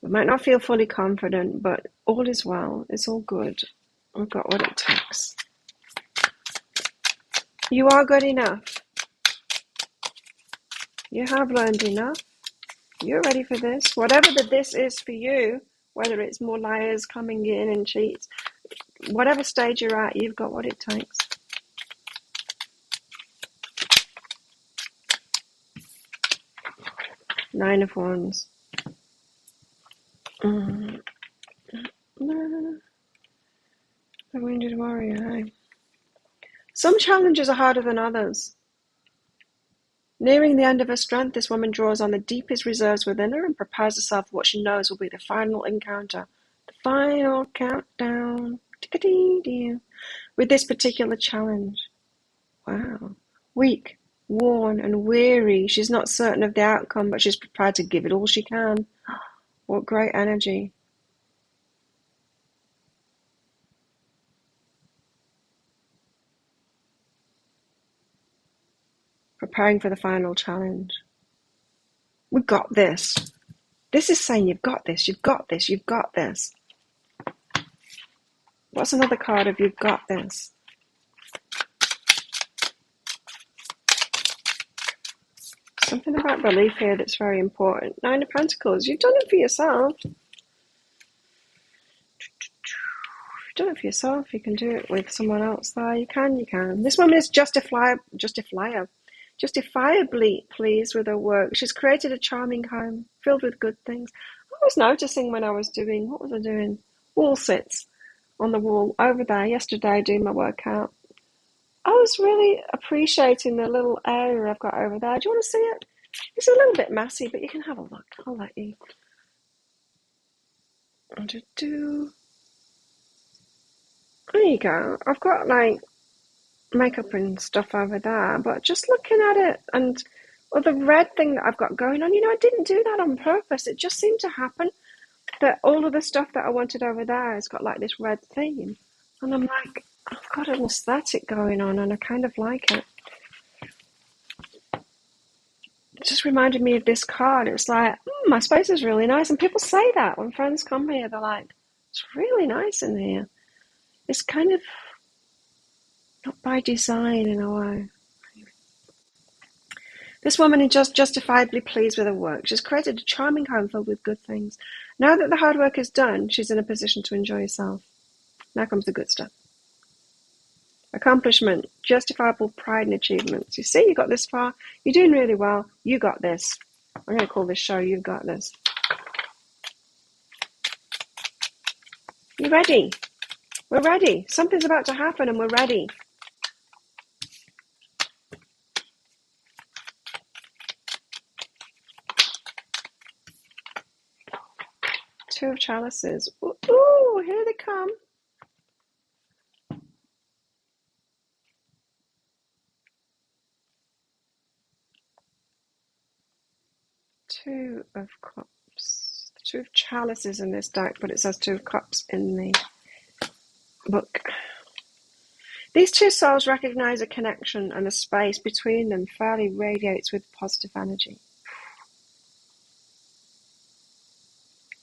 We might not feel fully confident, but all is well. It's all good. We've got what it takes. You are good enough. You have learned enough. You're ready for this. Whatever this is for you, whether it's more liars coming in and cheats, whatever stage you're at, you've got what it takes. Nine of Wands. The Wounded Warrior, eh? Some challenges are harder than others. Nearing the end of her strength, this woman draws on the deepest reserves within her and prepares herself for what she knows will be the final encounter. The final countdown. With this particular challenge. Wow. Weak, worn, and weary. She's not certain of the outcome, but she's prepared to give it all she can. What great energy. Preparing for the final challenge. We got this. This is saying you've got this, you've got this, you've got this. What's another card of you've got this? Something about belief here that's very important. Nine of Pentacles. You've done it for yourself. You've done it for yourself. You can do it with someone else there. You can. This woman is justifiably pleased with her work. She's created a charming home filled with good things. I was noticing when I was doing, what was I doing? Wall sits on the wall over there yesterday doing my workout. I was really appreciating the little area I've got over there. Do you want to see it? It's a little bit messy, but you can have a look. I'll let you. There you go. I've got like makeup and stuff over there, but just looking at it and Or the red thing that I've got going on, I didn't do that on purpose. It just seemed to happen that all of the stuff that I wanted over there has got like this red theme. And I'm like, I've got an aesthetic going on and I kind of like it. It just reminded me of this card. It's like, my space is really nice. And people say that when friends come here, they're like, it's really nice in here. It's kind of not by design in a way. This woman is just justifiably pleased with her work. She's created a charming home filled with good things. Now that the hard work is done, she's in a position to enjoy herself. Now comes the good stuff. Accomplishment, justifiable pride and achievements. You see, you got this far. You're doing really well. You got this. I'm going to call this show You've Got This. You ready? We're ready. Something's about to happen and we're ready. Two of chalices. Ooh, here they come. Two of cups. The two of chalices in this deck, but it says two of cups in the book. These two souls recognize a connection, and the space between them fairly radiates with positive energy.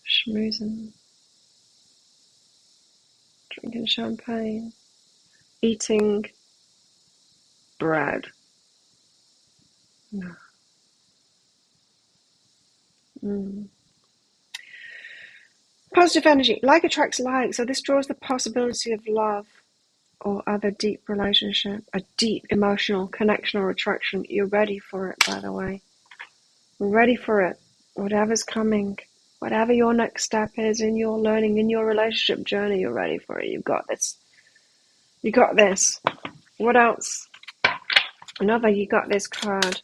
Schmoozing. Drinking champagne. Eating bread. No. Positive energy. Like attracts like, so this draws the possibility of love or other deep relationship, a deep emotional connection or attraction. You're ready for it, by the way. We're ready for it. Whatever's coming, whatever your next step is in your learning, in your relationship journey, you're ready for it. You've got this. You got this. What else? Another you got this card.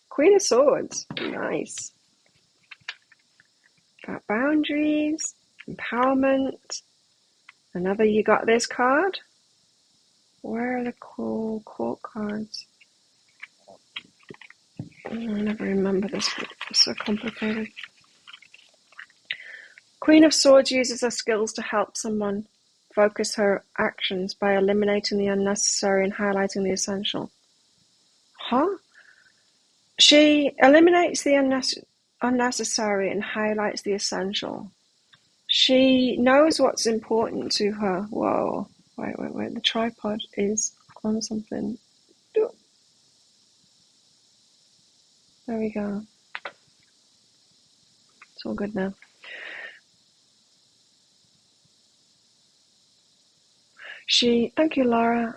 Queen of Swords. Nice. Got boundaries, empowerment. Another you got this card. Where are the cool court cards? I never remember this. It's so complicated. Queen of Swords uses her skills to help someone focus her actions by eliminating the unnecessary and highlighting the essential. Huh? She eliminates the unnecessary and highlights the essential. She knows what's important to her. Whoa. Wait. The tripod is on something. There we go. It's all good now. Thank you, Laura.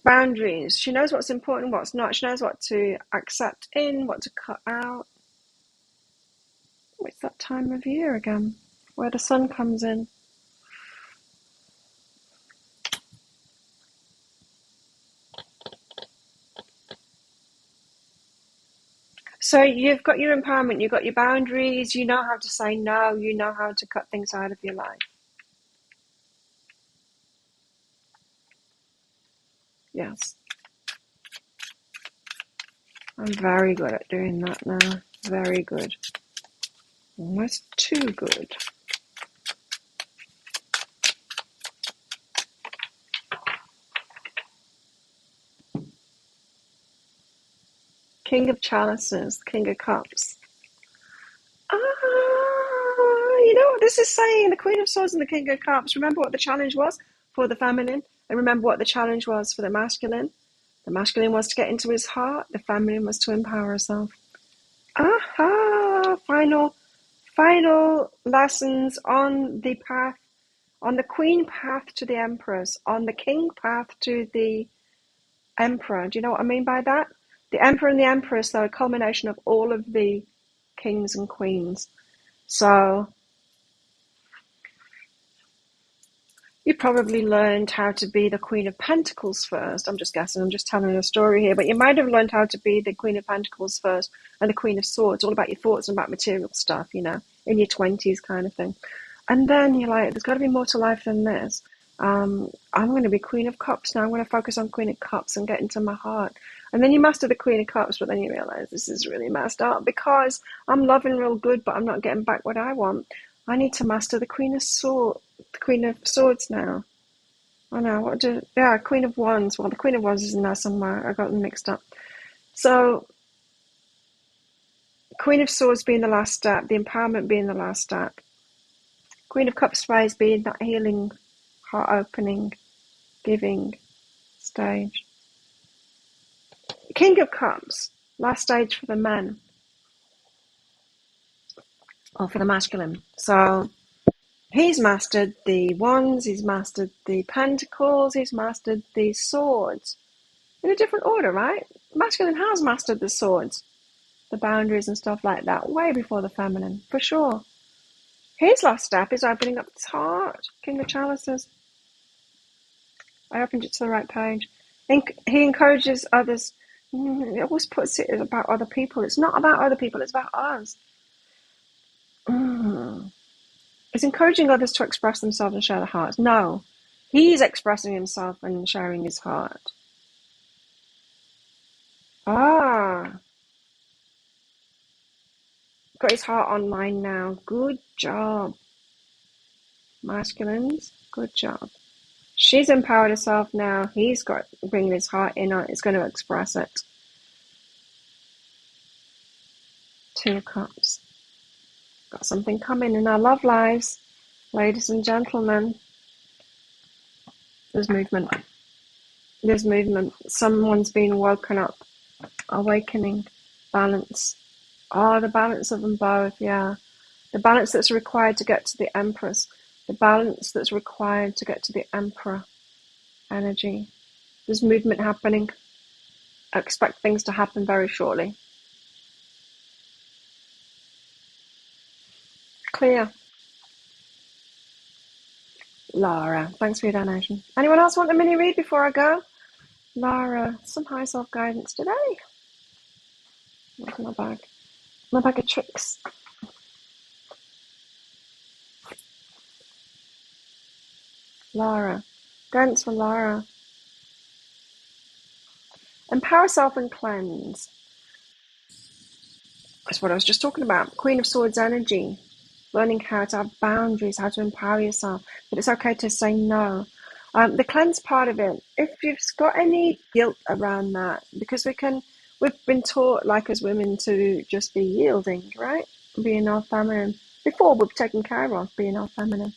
Boundaries. She knows what's important, what's not. She knows what to accept in, what to cut out. It's that time of year again, where the sun comes in. So you've got your empowerment, you've got your boundaries, you know how to say no, you know how to cut things out of your life. Yes. I'm very good at doing that now. Very good. Almost too good. King of Chalices, King of Cups. You know what this is saying? The Queen of Swords and the King of Cups. Remember what the challenge was for the feminine? And remember what the challenge was for the masculine? The masculine was to get into his heart. The feminine was to empower herself. Final lessons on the path, on the Queen path to the Empress, on the King path to the Emperor. Do you know what I mean by that? The Emperor and the Empress are a culmination of all of the kings and queens. So you probably learned how to be the Queen of Pentacles first. I'm just guessing, I'm just telling a story here. But you might have learned how to be the Queen of Pentacles first and the Queen of Swords, all about your thoughts and about material stuff, in your 20s kind of thing. And then you're like, there's got to be more to life than this. I'm going to be Queen of Cups now. I'm going to focus on Queen of Cups and get into my heart. And then you master the Queen of Cups, but then you realize this is really messed up because I'm loving real good, but I'm not getting back what I want. I need to master the Queen of Swords now. Oh no, Queen of Wands. Well, the Queen of Wands is in there somewhere. I got them mixed up. So, Queen of Swords being the last step, the empowerment being the last step. Queen of Cups phase being that healing, heart opening, giving stage. King of Cups, last stage for the men, or for the masculine. So he's mastered the wands, he's mastered the pentacles, he's mastered the swords. In a different order, right? Masculine has mastered the swords, the boundaries and stuff like that, way before the feminine, for sure. His last step is opening up his heart. King of Chalices. I opened it to the right page. He encourages others. He always puts it about other people. It's not about other people, it's about us. It's encouraging others to express themselves and share their hearts. No, he's expressing himself and sharing his heart. Got his heart online now. Good job. Masculines, good job. She's empowered herself now. He's got bringing his heart in. It's going to express it. Two of Cups. Got something coming in our love lives, ladies and gentlemen. There's movement. There's movement. Someone's been woken up. Awakening. Balance. Oh, the balance of them both, yeah. The balance that's required to get to the Empress. The balance that's required to get to the Emperor energy. There's movement happening. I expect things to happen very shortly. Clear. Laura, thanks for your donation. Anyone else want a mini read before I go? Laura, some high self-guidance today. What's in my bag? My bag of tricks. Laura. Guidance for Laura. Empower self and cleanse. That's what I was just talking about. Queen of Swords energy. Learning how to have boundaries, how to empower yourself. But it's okay to say no. The cleanse part of it, if you've got any guilt around that, because we've been taught, like as women, to just be yielding, right? Being our feminine. Before we've taken care of being our feminine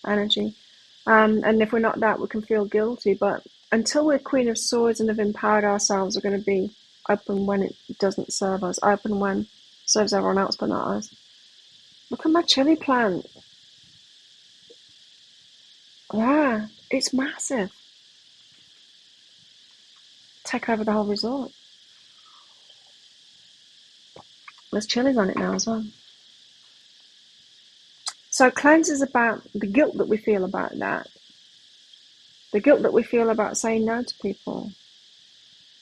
energy. And if we're not that, we can feel guilty. But until we're Queen of Swords and have empowered ourselves, we're going to be open when it doesn't serve us, open when it serves everyone else but not us. Look at my chili plant. Yeah, it's massive. Take over the whole resort. There's chilies on it now as well. So cleanse is about the guilt that we feel about that. The guilt that we feel about saying no to people.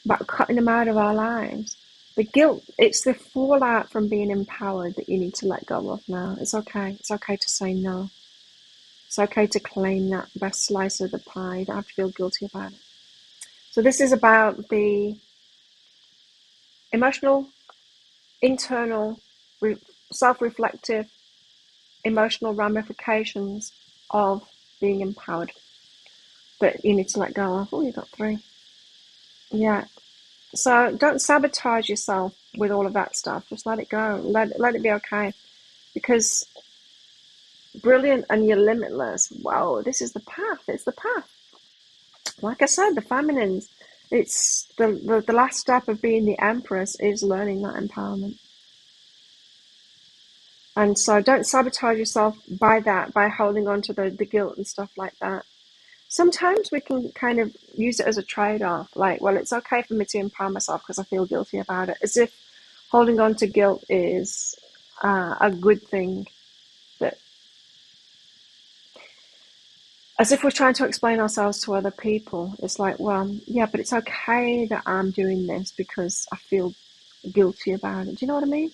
About cutting them out of our lives. The guilt, it's the fallout from being empowered that you need to let go of now. It's okay. It's okay to say no. It's okay to claim that best slice of the pie. You don't have to feel guilty about it. So this is about the emotional, internal, self-reflective, emotional ramifications of being empowered that you need to let go of. Oh, you got 3. Yeah. So don't sabotage yourself with all of that stuff. Just let it go. Let it be okay. Because brilliant and you're limitless. Wow, this is the path. It's the path. Like I said, the feminines. It's the last step of being the Empress is learning that empowerment. And so don't sabotage yourself by holding on to the guilt and stuff like that. Sometimes we can kind of use it as a trade-off. Like, well, it's okay for me to empower myself because I feel guilty about it. As if holding on to guilt is a good thing. As if we're trying to explain ourselves to other people. It's like, well, yeah, but it's okay that I'm doing this because I feel guilty about it. Do you know what I mean?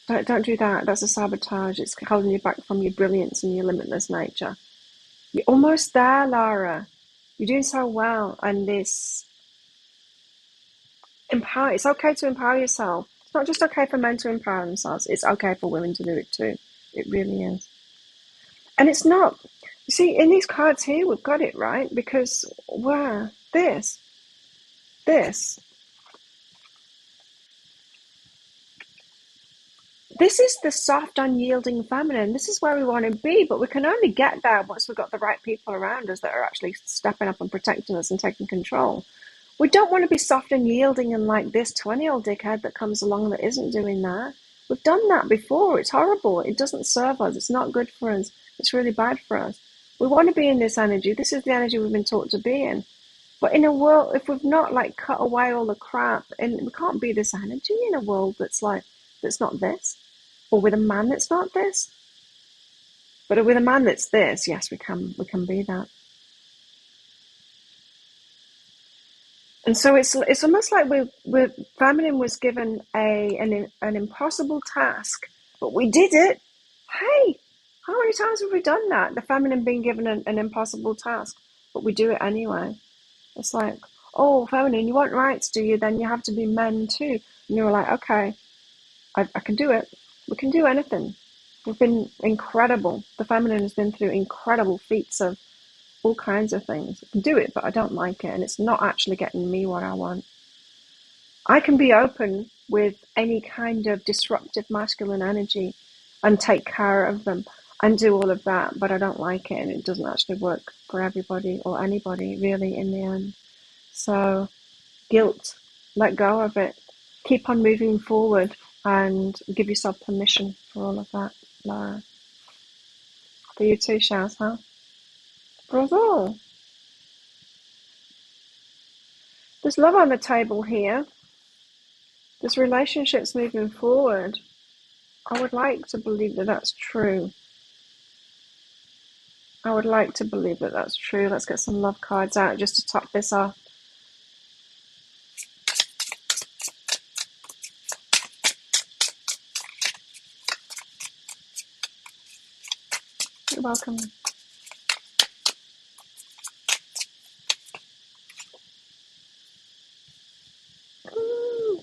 Don't do that. That's a sabotage. It's holding you back from your brilliance and your limitless nature. You're almost there, Lara. You're doing so well. And this empower. It's okay to empower yourself. It's not just okay for men to empower themselves. It's okay for women to do it too. It really is. And it's not. You see, in these cards here, we've got it right because where this. This is the soft, unyielding feminine. This is where we want to be, but we can only get there once we've got the right people around us that are actually stepping up and protecting us and taking control. We don't want to be soft and yielding and like this 20-year-old dickhead that comes along that isn't doing that. We've done that before. It's horrible. It doesn't serve us. It's not good for us. It's really bad for us. We want to be in this energy. This is the energy we've been taught to be in. But in a world, if we've not like cut away all the crap, and we can't be this energy in a world that's not this, or with a man that's not this. But with a man that's this, yes, we can be that. And so it's almost like we're feminine was given an impossible task, but we did it. Hey, how many times have we done that? The feminine being given an impossible task, but we do it anyway. It's like, oh, feminine, you want rights, do you? Then you have to be men too. And you're like, okay, I can do it. We can do anything. We've been incredible. The feminine has been through incredible feats of all kinds of things. I can do it, but I don't like it, and it's not actually getting me what I want. I can be open with any kind of disruptive masculine energy and take care of them and do all of that, but I don't like it, and it doesn't actually work for everybody or anybody really in the end. So guilt, let go of it, keep on moving forward, and give yourself permission for all of that, Laura. For you too, Shaz, huh? For us all. There's love on the table here. There's relationships moving forward. I would like to believe that that's true. I would like to believe that that's true. Let's get some love cards out just to top this off. You're welcome. Ooh.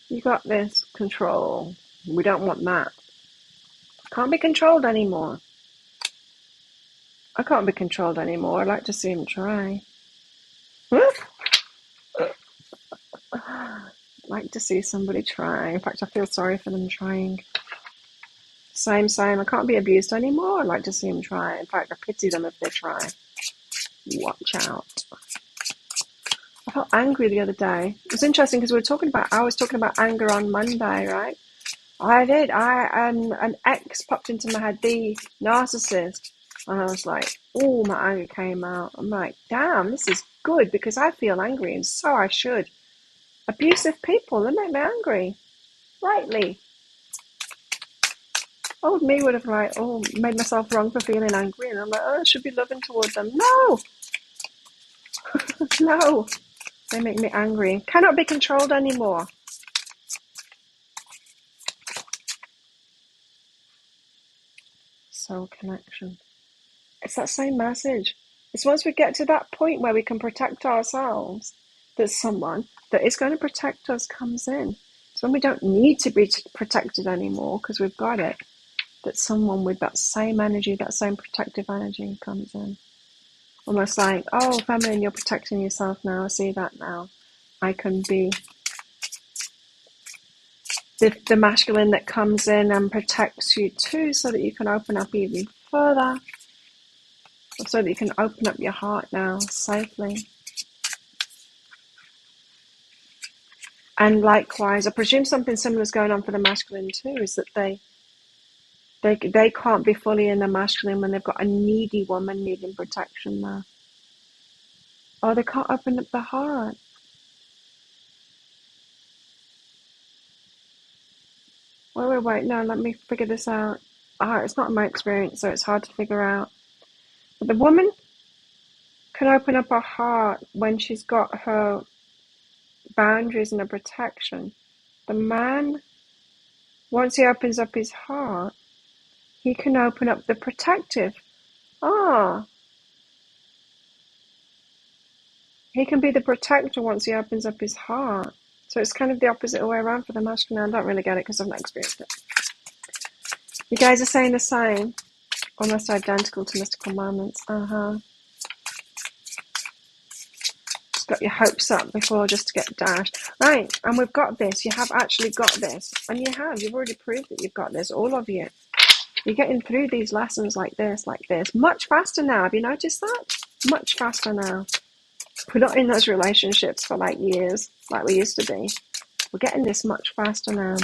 You got this. Control. We don't want that. Can't be controlled anymore. I can't be controlled anymore. I'd like to see him try. I'd like to see somebody try. In fact, I feel sorry for them trying. Same. I can't be abused anymore. I'd like to see them try. In fact, I pity them if they try. Watch out. I felt angry the other day. It was interesting because I was talking about anger on Monday, right? I did. An ex popped into my head, the narcissist. And I was like, oh, my anger came out. I'm like, damn, this is good because I feel angry and so I should. Abusive people, they make me angry. Rightly. Old me would have made myself wrong for feeling angry. And I'm like, I should be loving towards them. No. No. They make me angry. Cannot be controlled anymore. Soul connection. It's that same message. It's once we get to that point where we can protect ourselves, that someone that is going to protect us comes in. It's when we don't need to be protected anymore because we've got it, that someone with that same energy, that same protective energy comes in. Almost like, oh, feminine, you're protecting yourself now. I see that now. I can be the masculine that comes in and protects you too, so that you can open up even further, so that you can open up your heart now safely. And likewise, I presume something similar is going on for the masculine too, is that they can't be fully in the masculine when they've got a needy woman needing protection there. Or they can't open up the heart. Wait, no, let me figure this out. It's not my experience, so it's hard to figure out. But the woman can open up her heart when she's got her boundaries and her protection. The man Once he opens up his heart, he can open up the protective. Ah, he can be the protector once he opens up his heart. So it's kind of the opposite way around for the masculine. I don't really get it because I've not experienced it. You guys are saying the same, almost identical to mystical moments. Just got your hopes up before just to get dashed. Right, and we've got this. You have actually got this. And you have. You've already proved that you've got this, all of you. You're getting through these lessons like this, much faster now. Have you noticed that? Much faster now. We're not in those relationships for like years, like we used to be. We're getting this much faster now.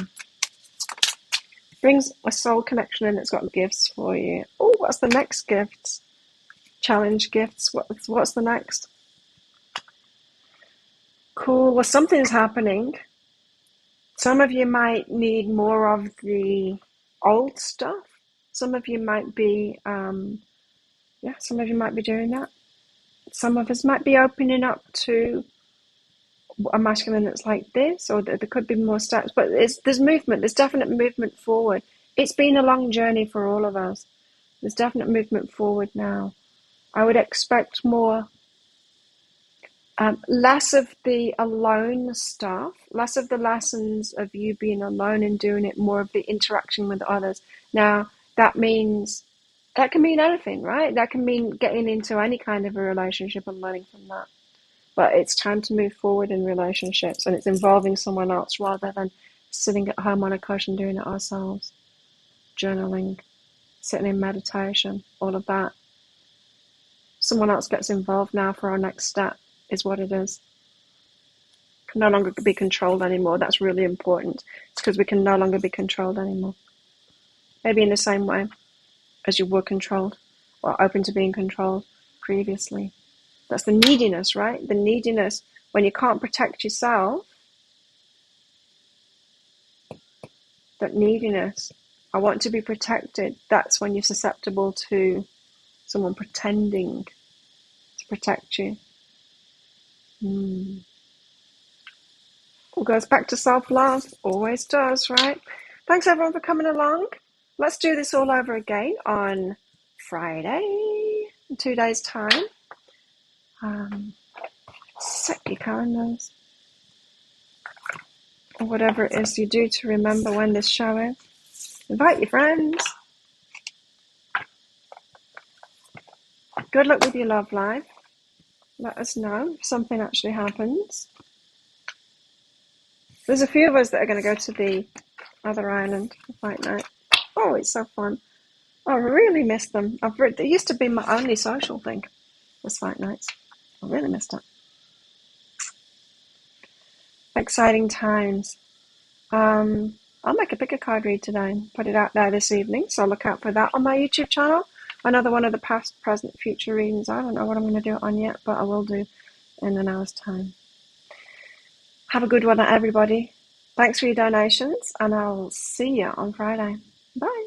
Brings a soul connection in. It's got gifts for you. Oh, what's the next gift? Challenge gifts. What's the next? Cool. Well, something's happening. Some of you might need more of the old stuff. Some of you might be, some of you might be doing that. Some of us might be opening up to a masculine that's like this, or there could be more steps, but there's movement. There's definite movement forward. It's been a long journey for all of us. There's definite movement forward now. I would expect more, less of the alone stuff, less of the lessons of you being alone and doing it, more of the interaction with others. Now, that can mean anything, right? That can mean getting into any kind of a relationship and learning from that. But it's time to move forward in relationships, and it's involving someone else rather than sitting at home on a cushion doing it ourselves. Journaling, sitting in meditation, all of that. Someone else gets involved now for our next step, is what it is. Can no longer be controlled anymore. That's really important. It's because we can no longer be controlled anymore. Maybe in the same way as you were controlled or open to being controlled previously. That's the neediness, right? The neediness when you can't protect yourself. That neediness. I want to be protected. That's when you're susceptible to someone pretending to protect you. It goes back to self-love. Always does, right? Thanks everyone for coming along. Let's do this all over again on Friday, in 2 days' time. Set your calendars. Or whatever it is you do to remember when this show is. Invite your friends. Good luck with your love life. Let us know if something actually happens. There's a few of us that are going to go to the other island for fight night. Oh, it's so fun. I really miss them. It used to be my only social thing, was fight nights. I really missed it. Exciting times. I'll make a picker card read today and put it out there this evening, so look out for that on my YouTube channel. Another one of the past, present, future readings. I don't know what I'm going to do it on yet, but I will do in an hour's time. Have a good one, everybody. Thanks for your donations, and I'll see you on Friday. Bye.